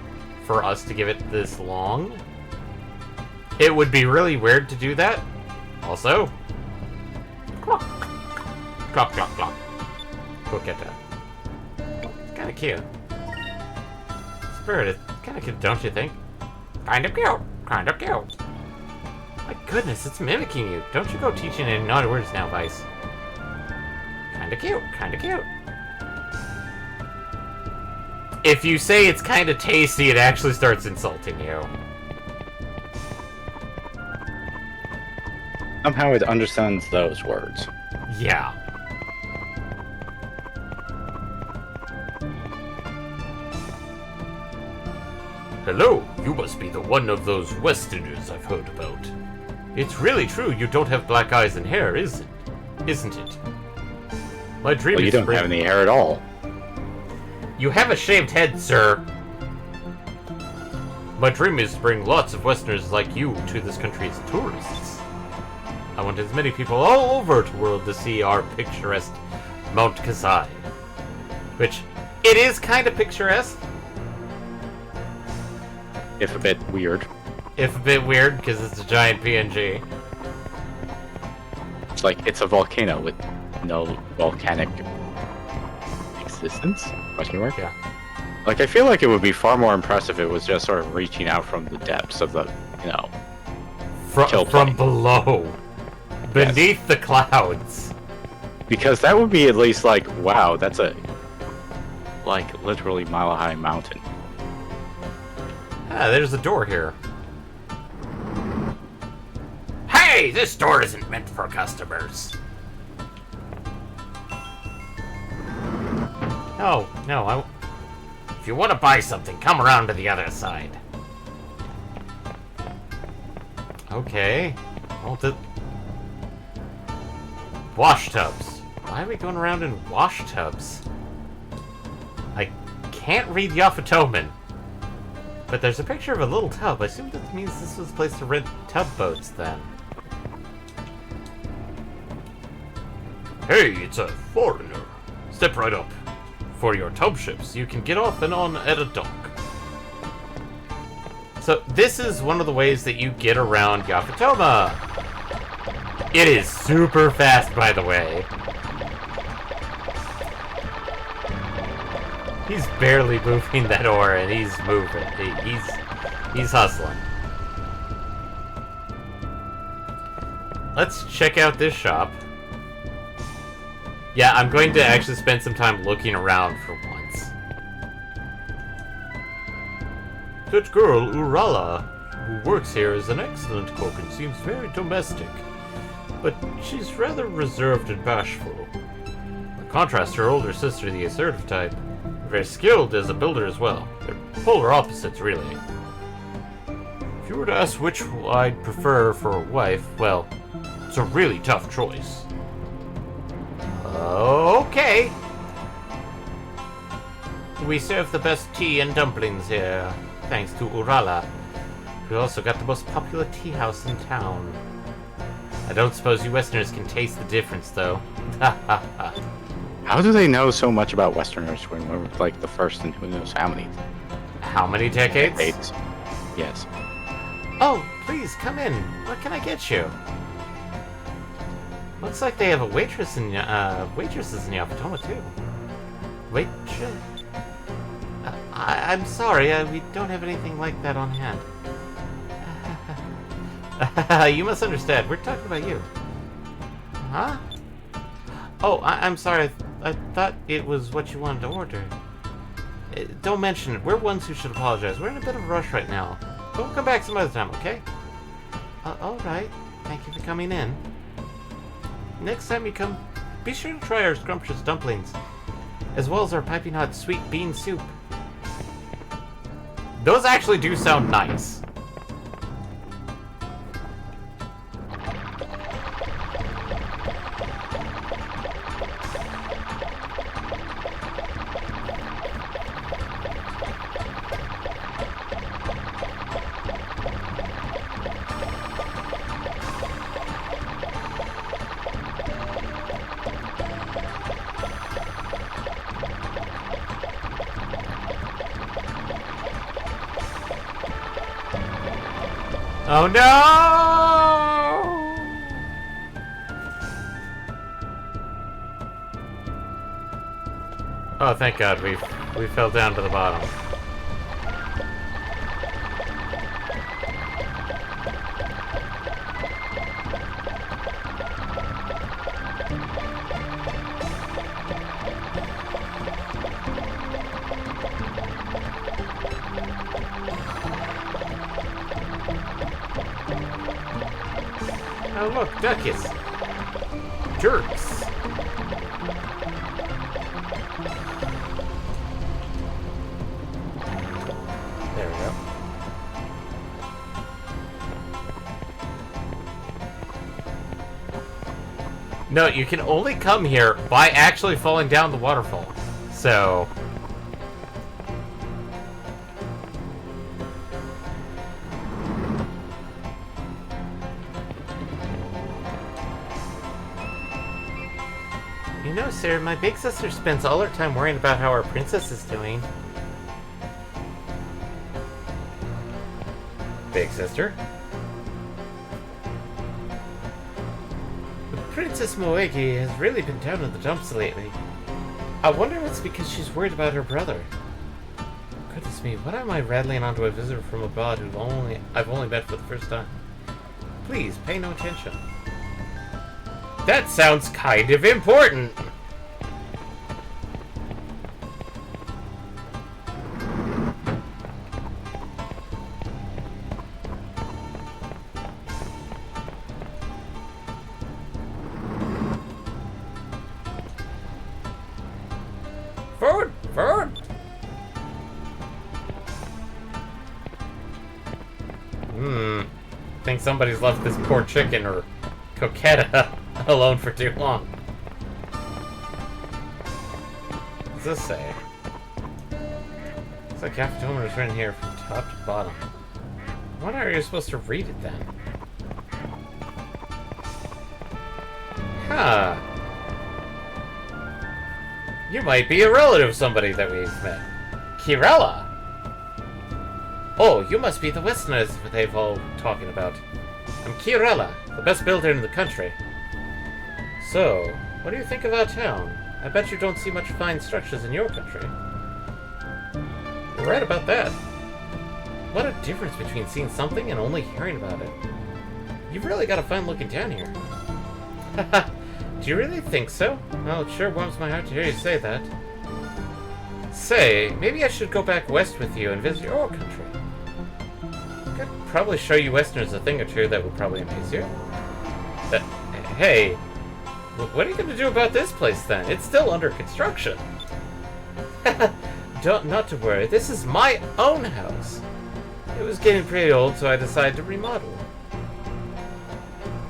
for us to give it this long. It would be really weird to do that. Also, clock, clock, clock, clock. Look at that. It's kind of cute. Spirit is kind of cute, don't you think? Kind of cute. Kind of cute. My goodness, it's mimicking you. Don't you go teaching any naughty words now, Vice. Kinda cute. Kinda cute. If you say it's kinda tasty, it actually starts insulting you. Somehow it understands those words. Yeah. Hello, you must be the one of those Westerners I've heard about. It's really true you don't have black eyes and hair, isn't it? My dream Well, you is don't have any hair at all. You have a shaved head, sir. My dream is to bring lots of Westerners like you to this country as tourists. I want as many people all over the world to see our picturesque Mount Kasai. Which, it is kind of picturesque. If a bit weird. If a bit weird, because it's a giant PNG. It's like, it's a volcano with no volcanic existence? Question mark? Yeah. Like, I feel like it would be far more impressive if it was just sort of reaching out from the depths of the, you know... From plane. below. Beneath the clouds. Because that would be at least like, wow, that's a, like, literally mile-high mountain. Ah, there's a door here. Hey, this door isn't meant for customers. No, if you want to buy something, come around to the other side. Okay. Well, wash tubs. Why are we going around in wash tubs? I can't read Yafatoman. But there's a picture of a little tub. I assume that means this was a place to rent tubboats then. Hey, it's a foreigner. Step right up. For your tub ships, you can get off and on at a dock. So this is one of the ways that you get around Yafatoba. It is super fast, by the way. He's barely moving that oar, and he's moving. He's hustling. Let's check out this shop. Yeah, I'm going to actually spend some time looking around for once. That girl, Urala, who works here, is an excellent cook and seems very domestic. But she's rather reserved and bashful. By contrast, her older sister, the assertive type, very skilled as a builder as well. They're polar opposites, really. If you were to ask which I'd prefer for a wife, well, it's a really tough choice. Okay. We serve the best tea and dumplings here, thanks to Urala. We also got the most popular tea house in town. I don't suppose you Westerners can taste the difference, though. Ha ha ha. How do they know so much about Westerners when we're like the first in who knows how many? How many decades? Decades. Yes. Oh, please, come in. What can I get you? Looks like they have a waitresses in Yafatoba, too. Waitress? I'm sorry, we don't have anything like that on hand. You must understand, we're talking about you. Huh? Oh, I'm sorry. I thought it was what you wanted to order. Don't mention it. We're ones who should apologize. We're in a bit of a rush right now. But we'll come back some other time, okay? Alright. Thank you for coming in. Next time you come, be sure to try our scrumptious dumplings, as well as our piping hot sweet bean soup. Those actually do sound nice. Oh no! Oh, thank God, we fell down to the bottom. Oh look, duckies! Jerks! There we go. No, you can only come here by actually falling down the waterfall. So... You know, sir, my big sister spends all her time worrying about how our princess is doing. Big sister? The Princess Moegi has really been down in the dumps lately. I wonder if it's because she's worried about her brother. Goodness me, what am I rattling onto a visitor from abroad who I've only met for the first time? Please, pay no attention. That sounds kind of important. Forward! Forward! Think somebody's left this poor chicken or coquetta alone for too long. What does this say? Looks like cafetometer is written here from top to bottom. I wonder how you're supposed to read it then. Huh. You might be a relative of somebody that we've met. Kirella! Oh, you must be the Westerners they've all talking about. I'm Kirella, the best builder in the country. So, what do you think of our town? I bet you don't see much fine structures in your country. You're right about that. What a difference between seeing something and only hearing about it. You've really got a fine looking town here. Haha, do you really think so? Well, it sure warms my heart to hear you say that. Say, maybe I should go back west with you and visit your country. I could probably show you Westerners a thing or two that would probably amaze you. Hey, what are you going to do about this place then? It's still under construction. Not to worry, this is my own house. It was getting pretty old, so I decided to remodel.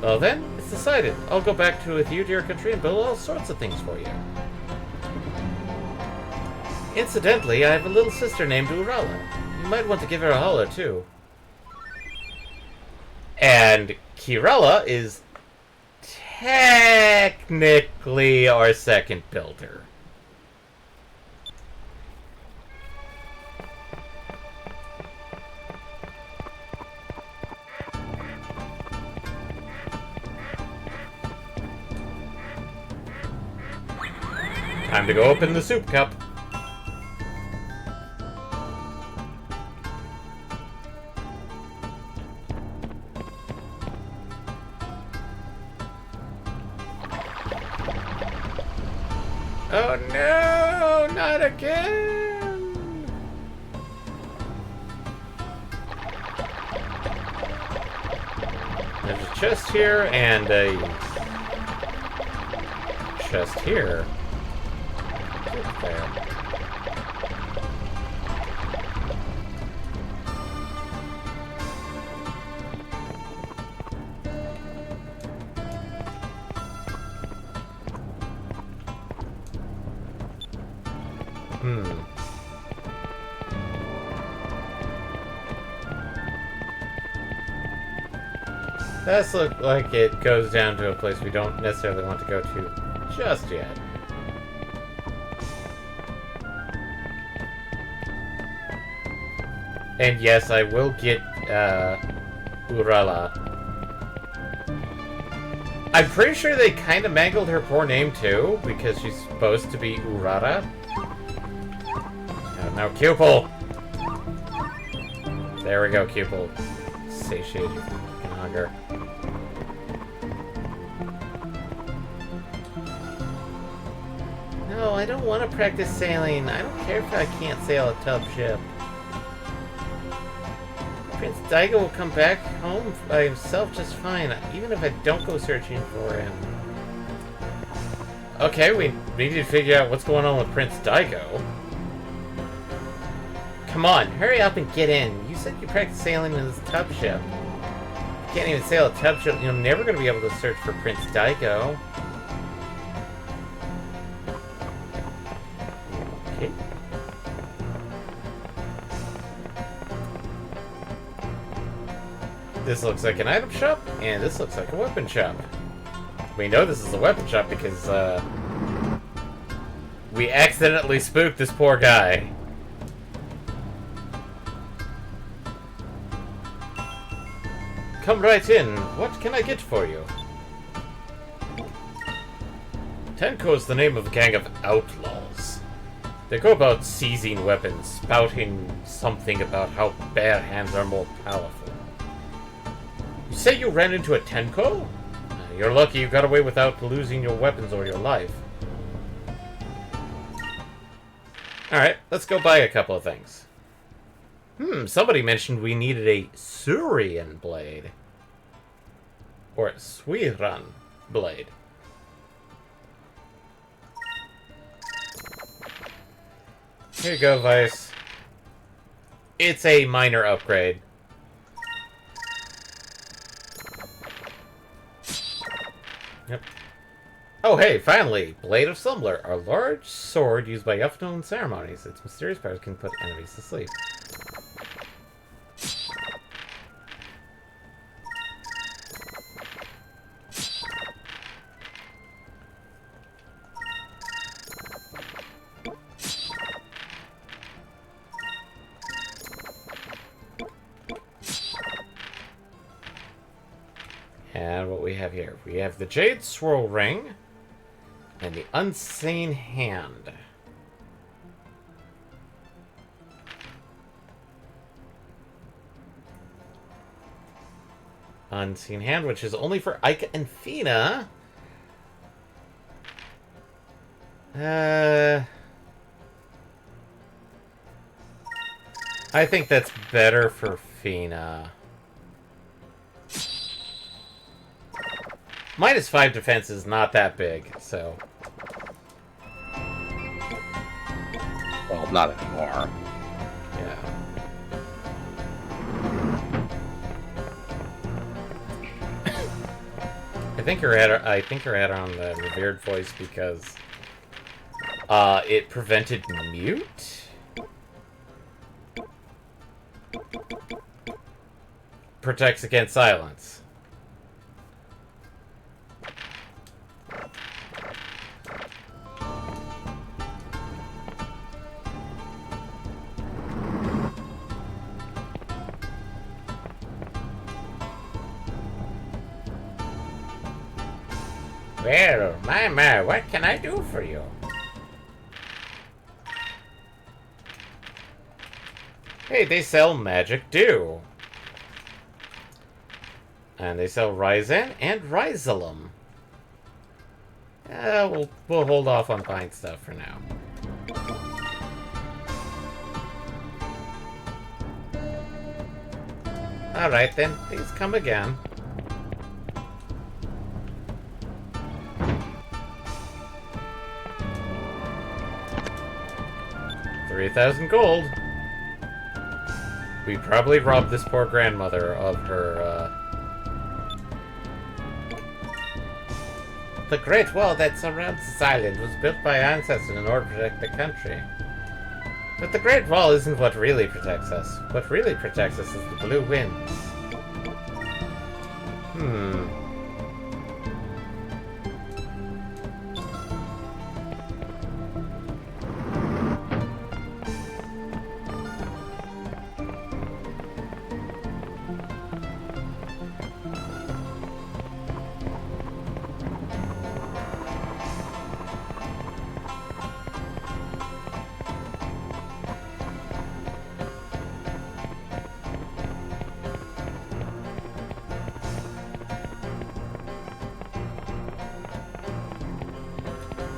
Well then, it's decided. I'll go back with you to your country and build all sorts of things for you. Incidentally, I have a little sister named Urala. You might want to give her a holler, too. And Kirella is technically our second builder. Time to go open the soup cup. again! There's a chest here and a chest here. Get there. This looks like it goes down to a place we don't necessarily want to go to just yet. And yes, I will get, Urala. I'm pretty sure they kind of mangled her poor name, too, because she's supposed to be Urara. Now, Cupel! There we go, Cupel. Satiate your hunger. No, I don't want to practice sailing. I don't care if I can't sail a tub ship. Prince Daigo will come back home by himself just fine, even if I don't go searching for him. Okay, we need to figure out what's going on with Prince Daigo. Come on, hurry up and get in. You said you practiced sailing in this tub ship. You can't even sail a tub ship. You're never going to be able to search for Prince Daigo. Okay. This looks like an item shop, and this looks like a weapon shop. We know this is a weapon shop because, we accidentally spooked this poor guy. Come right in. What can I get for you? Tenko is the name of a gang of outlaws. They go about seizing weapons, spouting something about how bare hands are more powerful. You say you ran into a Tenko? You're lucky you got away without losing your weapons or your life. Alright, let's go buy a couple of things. Somebody mentioned we needed a Surian blade. Or a Suiran blade. Here you go, Vice. It's a minor upgrade. Yep. Oh, hey, finally! Blade of Slumbler, a large sword used by Elf-known ceremonies. Its mysterious powers can put enemies to sleep. And what we have here, we have the Jade Swirl Ring and the Unseen Hand. Unseen Hand, which is only for Ika and Fina. I think that's better for Fina. -5 defense is not that big, so... Well, not anymore. Yeah. I think you're at on the revered voice because it prevented mute. Protects against silence. Well, my, what can I do for you? Hey, they sell Magic Dew. And they sell Ryzen and Ryzalum. We'll hold off on buying stuff for now. Alright then, please come again. $3,000 gold. We probably robbed this poor grandmother of her, The Great Wall that surrounds this island was built by ancestors in order to protect the country. But the Great Wall isn't what really protects us. What really protects us is the blue winds.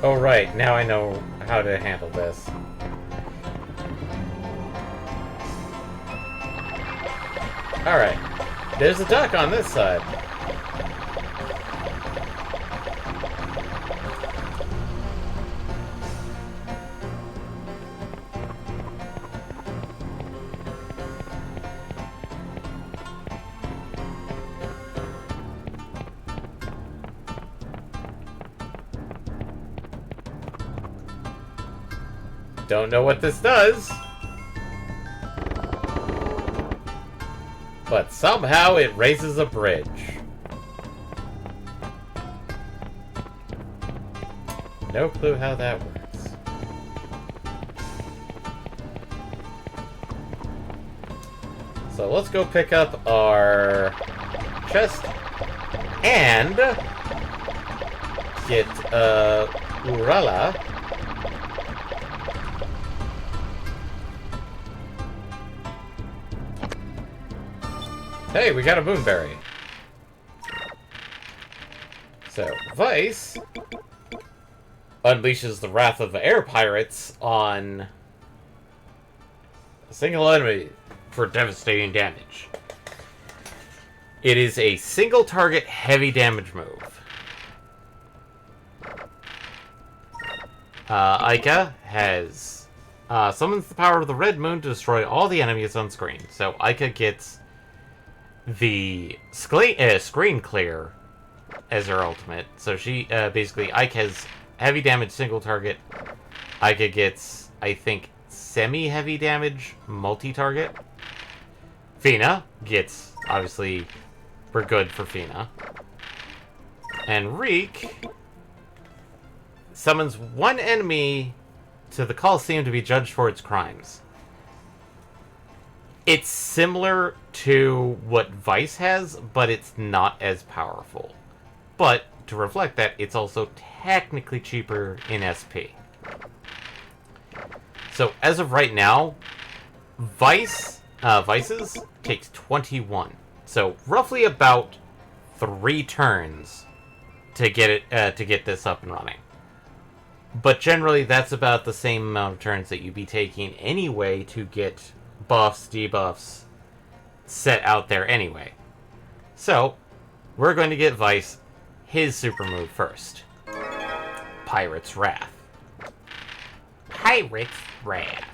Oh right, now I know how to handle this. Alright, there's a duck on this side. Don't know what this does. But somehow it raises a bridge. No clue how that works. So let's go pick up our chest and get Urala. Hey, we got a moonberry. So, Vice unleashes the wrath of the air pirates on a single enemy for devastating damage. It is a single target heavy damage move. Aika has summons the power of the red moon to destroy all the enemies on screen. So Aika gets the screen clear as her ultimate. So she basically, Ike has heavy damage single target. Ike gets, I think, semi-heavy damage multi-target. Fina gets, obviously, we're good for Fina. And Reek summons one enemy to the Coliseum to be judged for its crimes. It's similar to what Vice has, but it's not as powerful. But, to reflect that, it's also technically cheaper in SP. So, as of right now, Vice's takes 21. So, roughly about 3 turns to get it to get this up and running. But generally, that's about the same amount of turns that you'd be taking anyway to get buffs, debuffs set out there anyway. So, we're going to get Vice his super move first. Pirate's Wrath. Pirate's Wrath.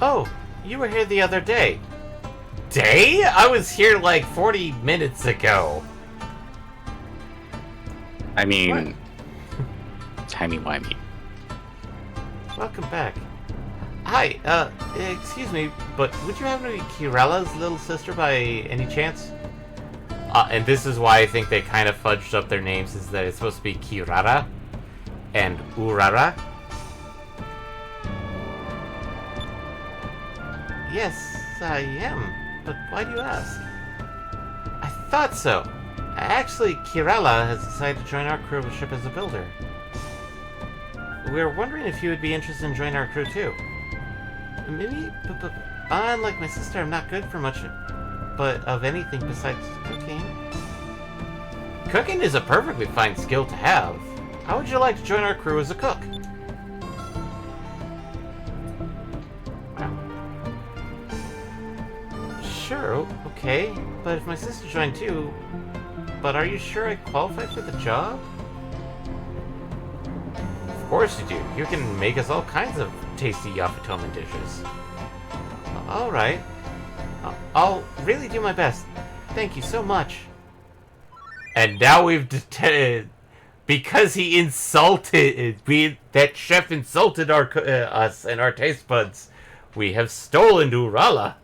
Oh, you were here the other day. Day? I was here like 40 minutes ago. I mean, timey-wimey. Welcome back. Hi, excuse me, but would you happen to be Kirella's little sister by any chance? And this is why I think they kind of fudged up their names, is that it's supposed to be Kirara and Urara. Yes, I am. But why do you ask? I thought so. Actually, Kirella has decided to join our crew of a ship as a builder. we were wondering if you would be interested in joining our crew too. Maybe, but unlike my sister, I'm not good for much, but of anything besides cooking. Cooking is a perfectly fine skill to have. How would you like to join our crew as a cook? Sure, okay, but if my sister joined too, but are you sure I qualify for the job? Of course you do. You can make us all kinds of tasty Yafutoma dishes. Alright. I'll really do my best. Thank you so much. And now we've detected... Because he insulted... that chef insulted us and our taste buds. We have stolen Urala.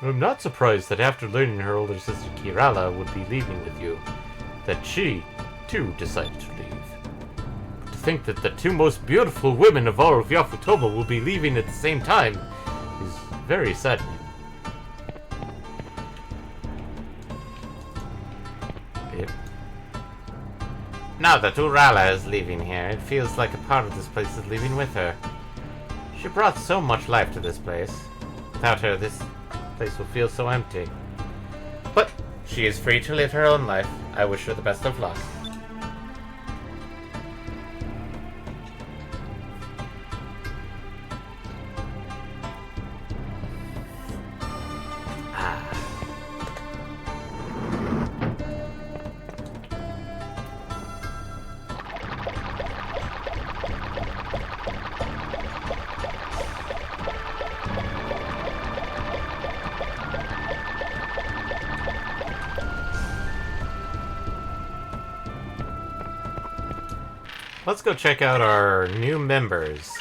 I'm not surprised that after learning her older sister Kirala would be leaving with you, that she, too, decided to leave. But to think that the two most beautiful women of all of Yafutoma will be leaving at the same time is very saddening. Now that Urala is leaving here, it feels like a part of this place is leaving with her. She brought so much life to this place. Without her, this place will feel so empty. But she is free to live her own life. I wish her the best of luck. Let's go check out our new members.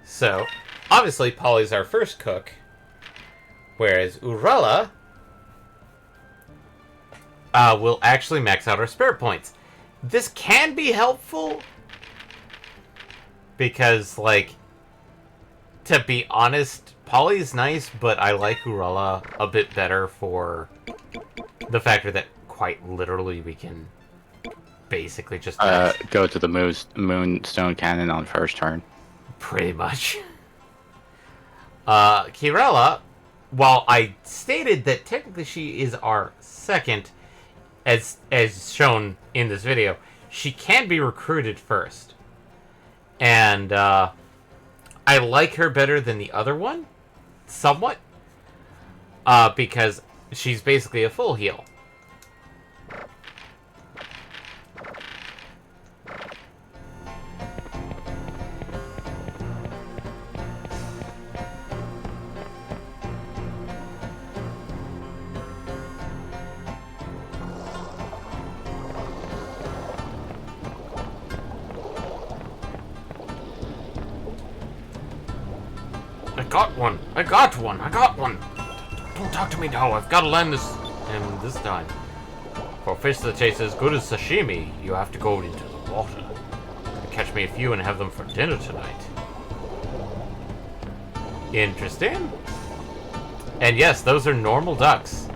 So, obviously, Polly's our first cook, whereas Urala will actually max out our spirit points. This can be helpful because, like, to be honest, Polly's nice, but I like Urala a bit better for the factor that quite literally we can basically just go to the moonstone cannon on first turn. Pretty much. Kirella, while I stated that technically she is our second, as shown in this video, she can be recruited first. And I like her better than the other one, somewhat, because she's basically a full heal. I got one! Don't talk to me now, I've got to land him this time. For fish that taste as good as sashimi, you have to go into the water. Catch me a few and have them for dinner tonight. Interesting. And yes, those are normal ducks.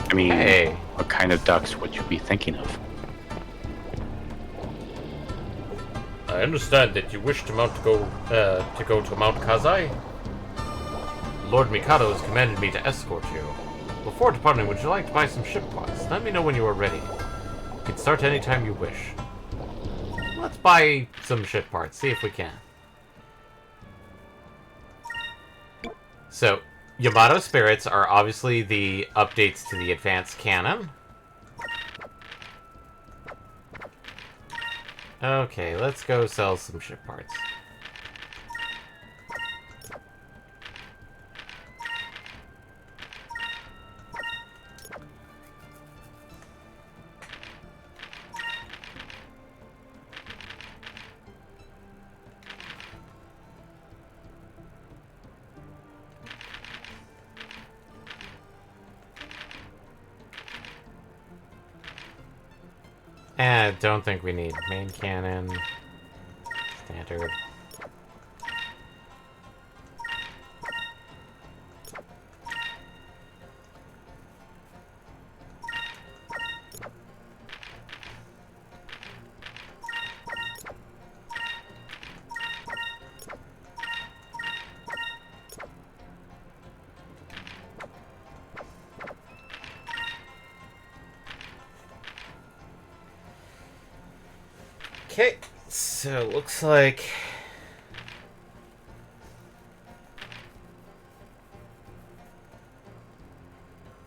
I mean, hey. What kind of ducks would you be thinking of? I understand that you wish to go to Mount Kazai. Lord Mikado has commanded me to escort you. Before departing, would you like to buy some ship parts? Let me know when you are ready. You can start anytime you wish. Let's buy some ship parts, see if we can. So, Yamato Spirits are obviously the updates to the advanced canon. Okay, let's go sell some ship parts. Don't think we need main cannon. Standard. Okay, so looks like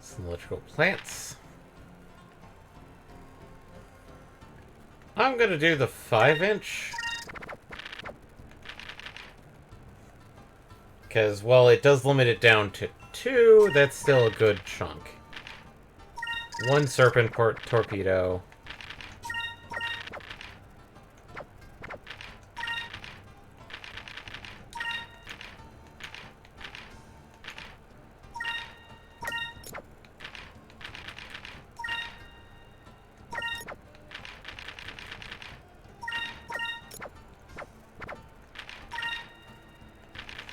some electrical plants. I'm gonna do the 5-inch. Because, while it does limit it down to 2, that's still a good chunk. 1 serpent torpedo.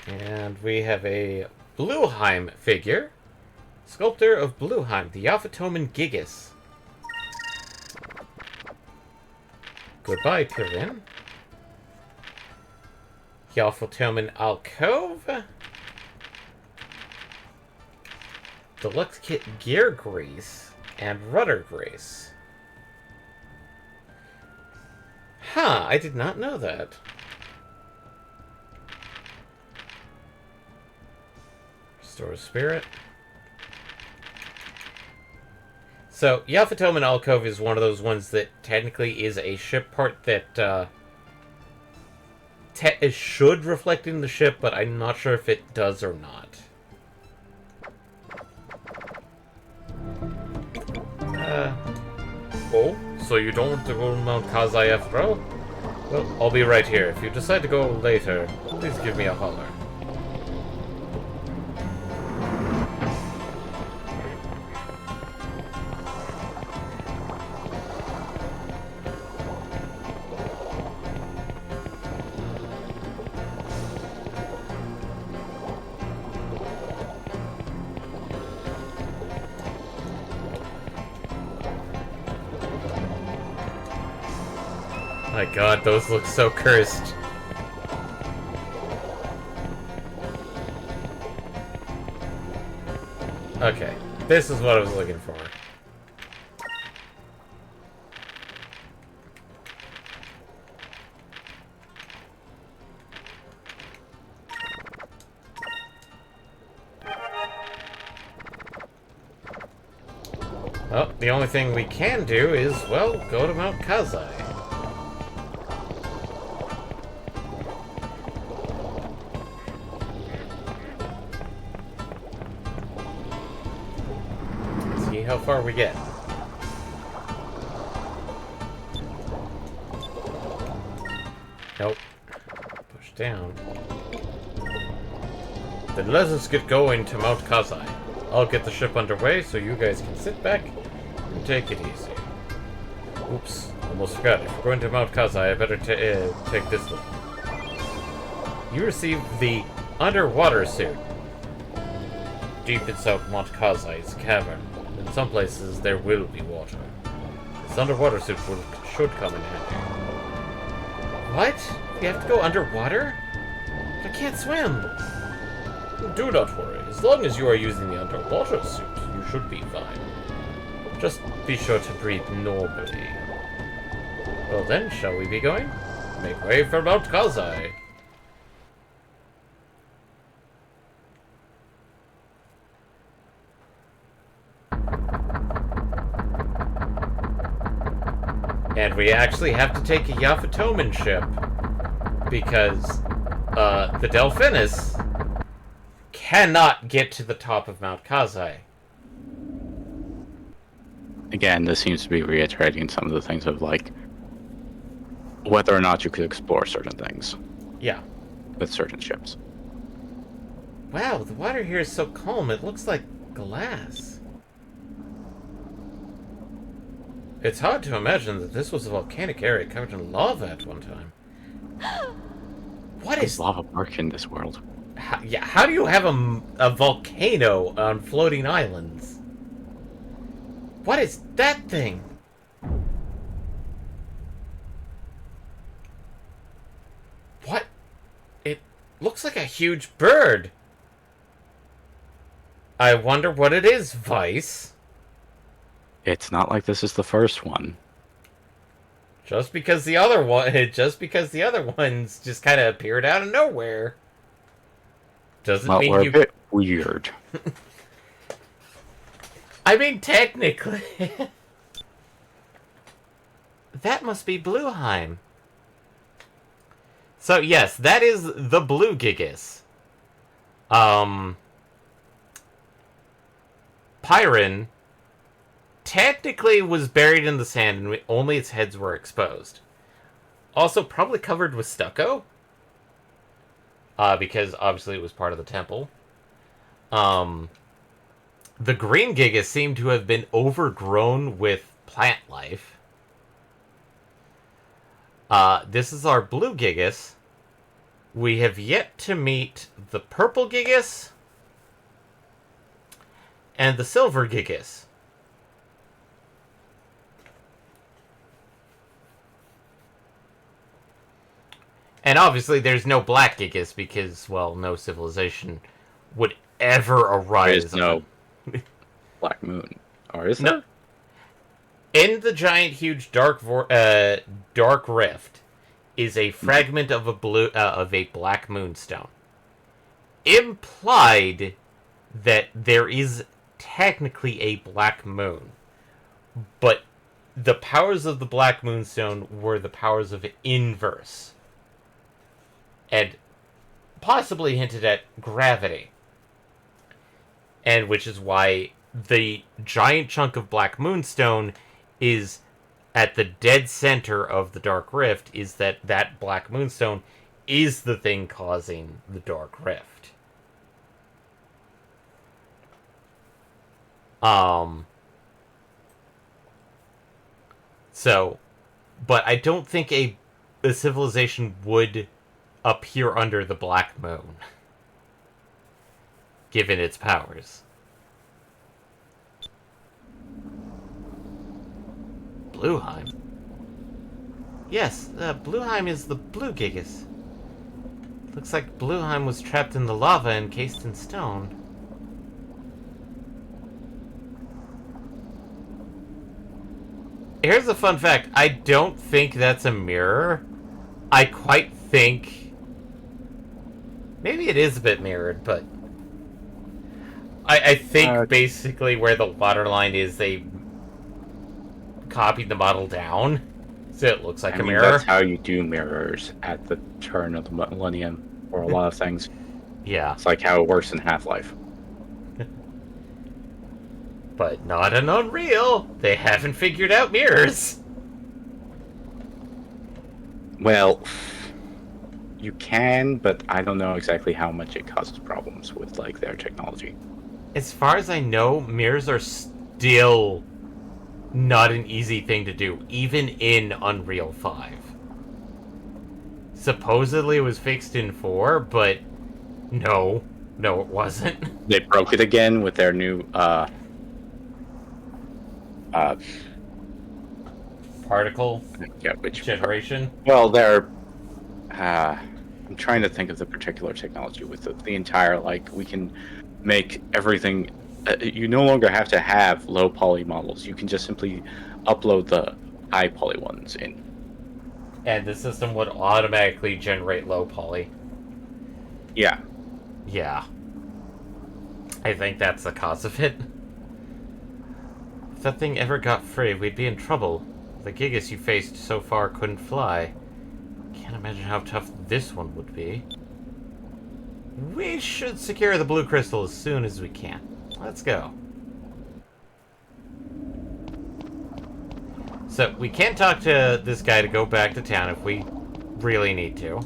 And we have a Blueheim figure. Sculptor of Blueheim, the Yafatoman Gigas. Goodbye, Pirin. Yafatoman Alcove. Deluxe Kit Gear Grease and Rudder Grease. Huh, I did not know that. Restore Spirit. So, Yafatoman Alcove is one of those ones that technically is a ship part that should reflect in the ship, but I'm not sure if it does or not. Oh, so you don't want to go to Mount Kazai after all? Well, I'll be right here. If you decide to go later, please give me a holler. My god, those look so cursed. Okay, this is what I was looking for. Well, the only thing we can do is, well, go to Mount Kazai. See how far we get. Nope. Push down. Then let us get going to Mount Kazai. I'll get the ship underway so you guys can sit back and take it easy. Oops, almost forgot. If we're going to Mount Kazai, I better take this one. You received the underwater suit. Deep inside Mount Kazai's cavern. In some places, there will be water. This underwater suit should come in handy. What? We have to go underwater? I can't swim. Do not worry. As long as you are using the underwater suit, you should be fine. Just be sure to breathe normally. Well then, shall we be going? Make way for Mount Kazai. And we actually have to take a Yafatoman ship. Because, the Delphinus cannot get to the top of Mount Kazai. Again, this seems to be reiterating some of the things of, like, whether or not you could explore certain things Yeah. with certain ships. Wow, the water here is so calm, it looks like glass. It's hard to imagine that this was a volcanic area covered in lava at one time. What There's is... lava park in this world. How do you have a volcano on floating islands? What is that thing? What? It looks like a huge bird. I wonder what it is, Vice. It's not like this is the first one. Just because the other ones just kind of appeared out of nowhere doesn't Well, mean we're you. a bit weird. I mean, technically, that must be Blueheim. So yes, that is the Blue Gigas. Pyron technically was buried in the sand and only its heads were exposed. Also, probably covered with stucco. Because obviously it was part of the temple. The Green Gigas seem to have been overgrown with plant life. This is our Blue Gigas. We have yet to meet the Purple Gigas and the Silver Gigas. And obviously there's no Black Gigas because, well, no civilization would ever arise. There is no Black Moon. Or is No. there? In the giant, huge dark rift is a fragment of a black moonstone. Implied that there is technically a black moon, but the powers of the black moonstone were the powers of inverse, and possibly hinted at gravity, and which is why the giant chunk of black moonstone is at the dead center of the dark rift. Is that black moonstone is the thing causing the dark rift. So, but I don't think a civilization would appear under the black moon, given its powers. Blueheim? Yes, Blueheim is the Blue Gigas. Looks like Blueheim was trapped in the lava and encased in stone. Here's a fun fact. I don't think that's a mirror. I quite think... Maybe it is a bit mirrored, but... I think basically where the waterline is, they copied the model down, so it looks like a mirror. That's how you do mirrors at the turn of the millennium for a lot of things. Yeah. It's like how it works in Half-Life. But not in Unreal. They haven't figured out mirrors. Well, you can, but I don't know exactly how much it causes problems with like their technology. As far as I know, mirrors are still not an easy thing to do, even in Unreal 5. Supposedly it was fixed in 4, but no, it wasn't. They broke it again with their new Particle which generation. Well, they're I'm trying to think of the particular technology with the entire, like, we can make everything. You no longer have to have low poly models. You can just simply upload the high poly ones in. And the system would automatically generate low poly. Yeah. Yeah. I think that's the cause of it. If that thing ever got free, we'd be in trouble. The Gigas you faced so far couldn't fly. Can't imagine how tough this one would be. We should secure the blue crystal as soon as we can. Let's go. So, we can talk to this guy to go back to town if we really need to.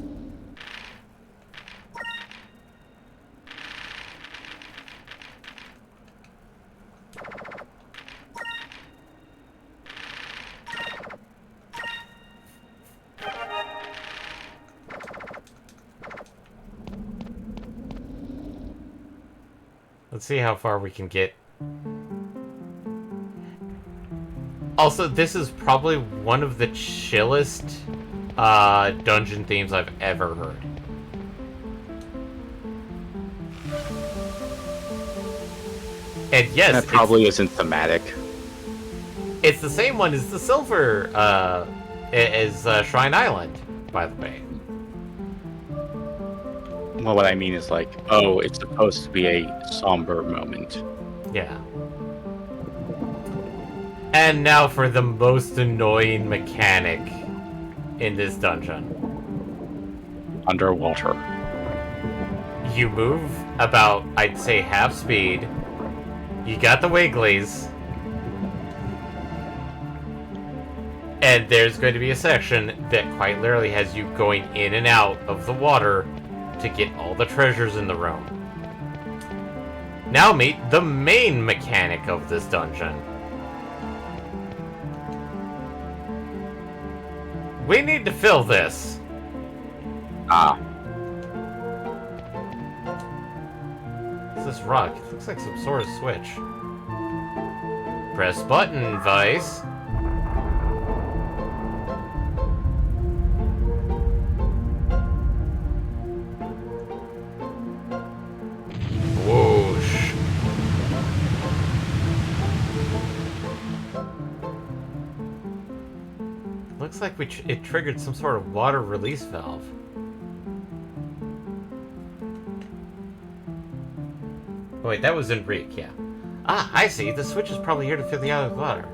Let's see how far we can get. Also, this is probably one of the chillest dungeon themes I've ever heard. And yes, That probably isn't thematic. It's the same one as the Silver is Shrine Island, by the way. Well, what I mean is like, oh, it's supposed to be a somber moment. Yeah. And now for the most annoying mechanic in this dungeon. Underwater. You move about, I'd say, half speed. You got the wigglies. And there's going to be a section that quite literally has you going in and out of the water to get all the treasures in the room. Now meet the main mechanic of this dungeon. We need to fill this. Ah. What's this rock? It looks like some sort of switch. Press button, Vice. Whoosh. Looks like it triggered some sort of water release valve. Oh, wait, that was in Reek, yeah. Ah, I see. The switch is probably here to fill the other water.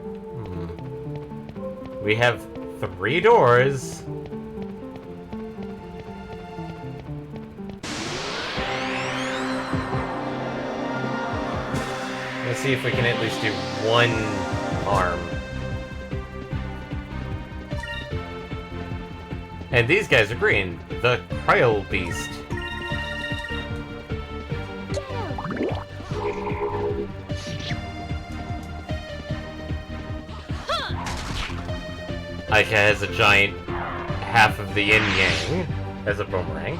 We have 3 doors. Let's see if we can at least do 1 arm. And these guys are green. The Cryo Beast. Aika has a giant half of the yin-yang as a boomerang.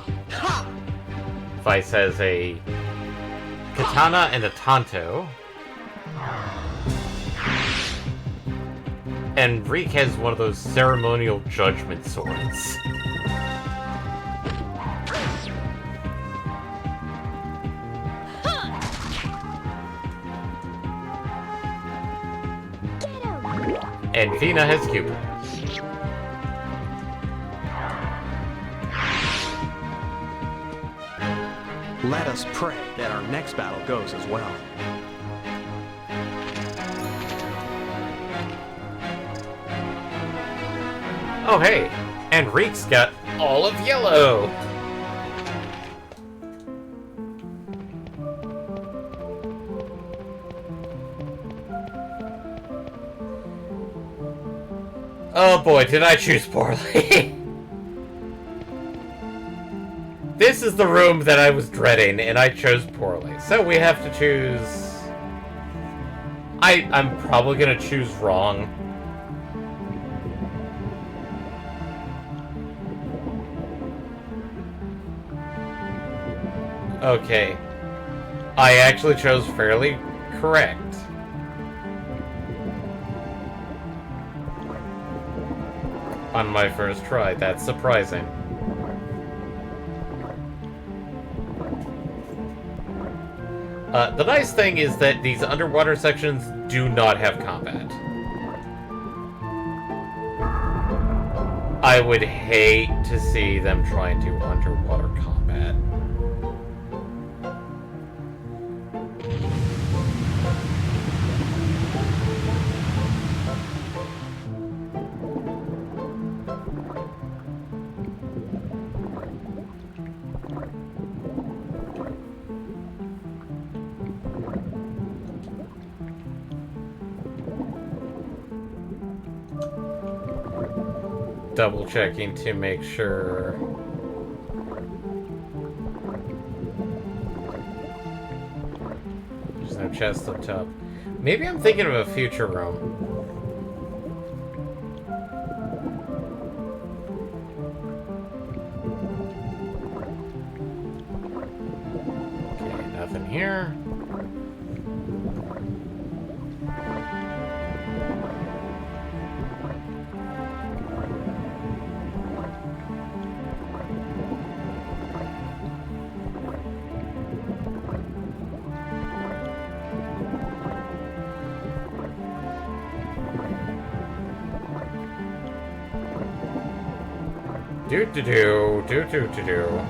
Vice has a katana and a tanto. And Reek has one of those ceremonial judgment swords. And Vina has Cupid. Let us pray that our next battle goes as well. Oh hey, and Reek's got all of yellow. Oh boy, did I choose poorly. This is the room that I was dreading, and I chose poorly. So we have to choose... I'm probably gonna choose wrong. Okay. I actually chose fairly correct. On my first try, that's surprising. The nice thing is that these underwater sections do not have combat. I would hate to see them trying to underwater combat. Double checking to make sure. There's no chest up top. Maybe I'm thinking of a future room. Okay, nothing here. Do do do do do do do.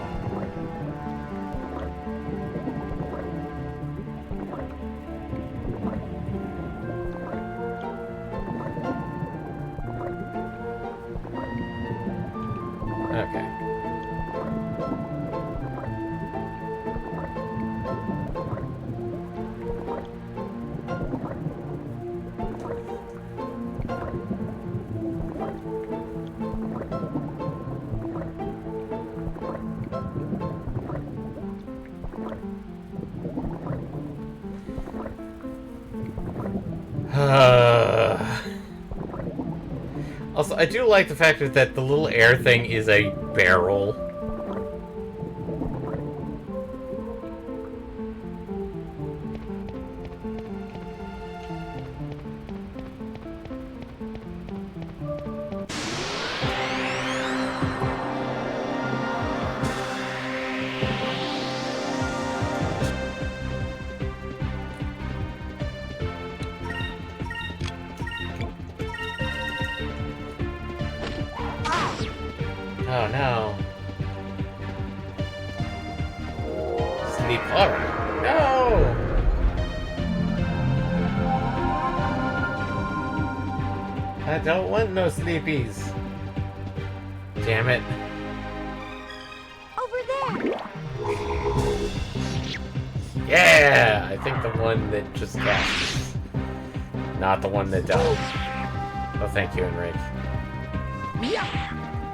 Okay. Also, I do like the fact that the little air thing is a barrel. Oh no. Sleep horror. No! I don't want no sleepies. Damn it. Over there. Yeah! I think the one that just casts. Not the one that does. Oh, thank you, Enrique.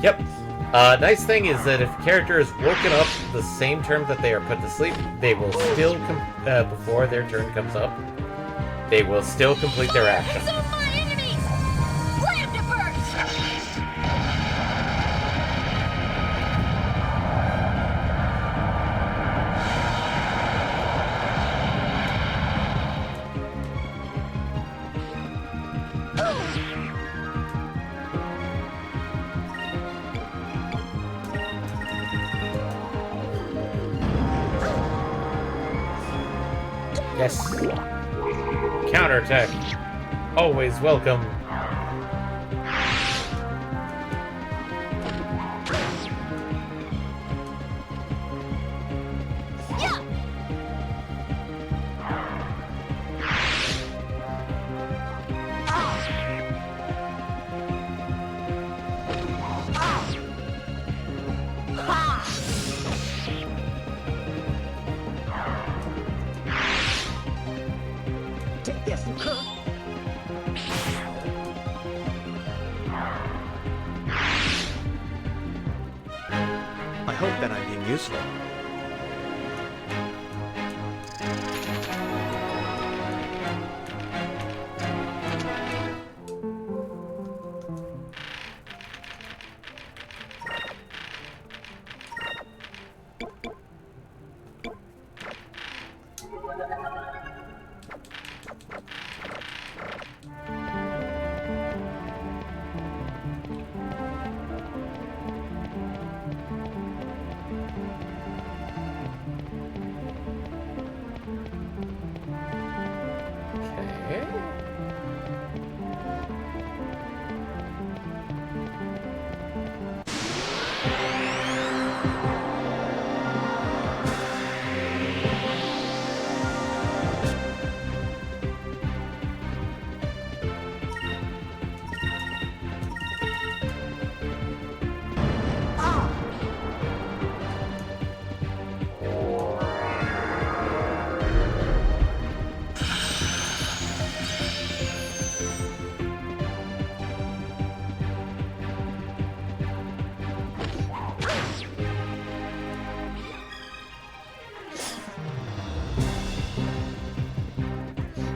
Yep. Nice thing is that if a character is woken up the same term that they are put to sleep, they will still, before their turn comes up, they will still complete their action. Consume my enemies! Slam to Yes. Counterattack. Always welcome. Yeah! Take this. I hope that I'm being useful. Okay.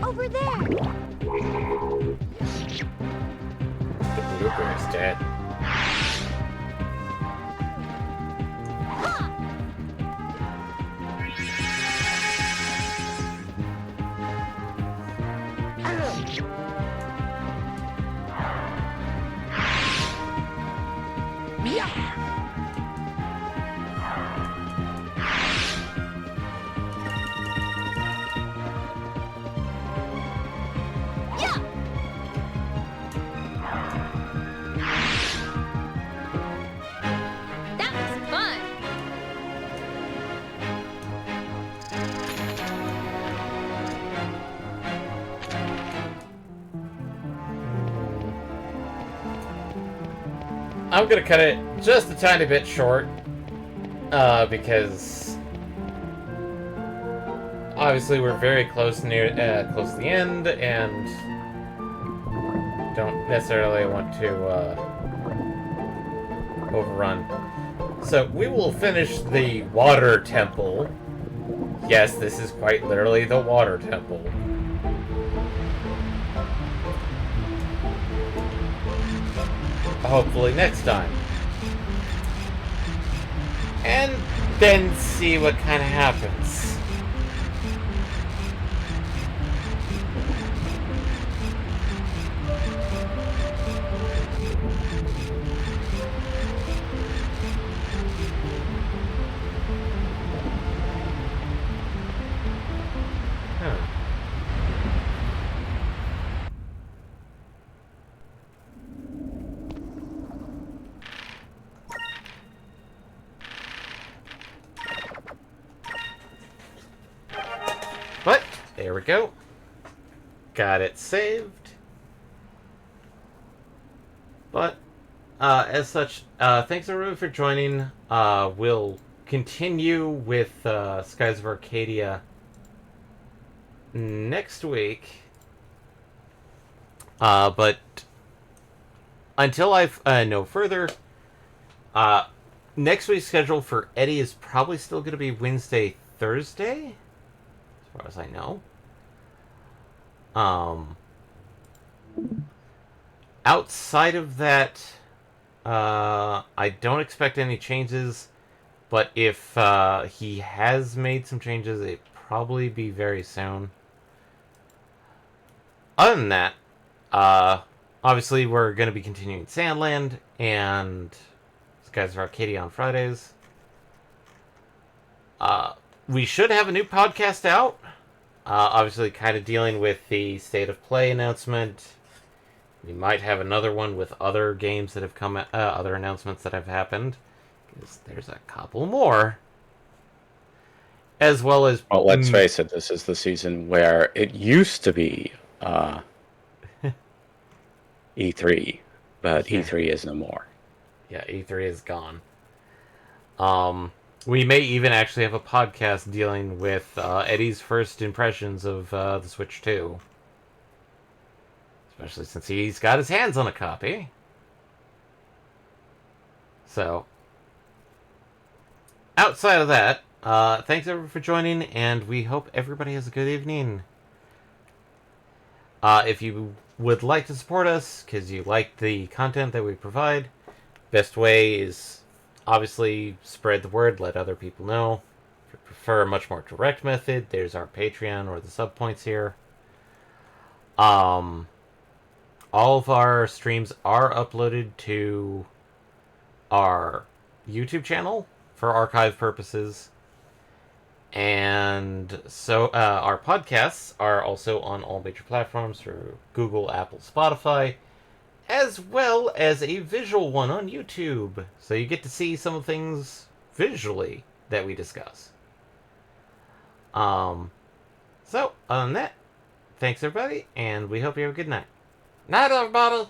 Over there! The blooper is dead. Yeah! I'm gonna cut it just a tiny bit short, because obviously we're very close to the end, and don't necessarily want to overrun. So we will finish the water temple. Yes, this is quite literally the water temple. Hopefully next time. And then see what kind of happens. Huh. But, there we go. Got it saved. But, as such, thanks everyone for joining. We'll continue with Skies of Arcadia next week. But until I know further, next week's schedule for Eddie is probably still going to be Wednesday, Thursday, as far as I know. Outside of that, I don't expect any changes, but if he has made some changes, it'd probably be very soon. Other than that, obviously we're going to be continuing Sandland and Skies of Arcadia on Fridays. We should have a new podcast out. Obviously kind of dealing with the State of Play announcement. We might have another one with other games that have come, other announcements that have happened. Because there's a couple more. As well as... Well, let's face it, this is the season where it used to be E3, but E3 is no more. Yeah, E3 is gone. We may even actually have a podcast dealing with Eddie's first impressions of the Switch 2. Especially since he's got his hands on a copy. So, outside of that, thanks everyone for joining, and we hope everybody has a good evening. If you would like to support us, because you like the content that we provide, best way is obviously spread the word, let other people know. If you prefer a much more direct method, there's our Patreon or the sub points here. All of our streams are uploaded to our YouTube channel for archive purposes. And so our podcasts are also on all major platforms for Google, Apple, Spotify, as well as a visual one on YouTube. So you get to see some of the things visually that we discuss. So, other than that, thanks everybody, and we hope you have a good night. Night, everybody!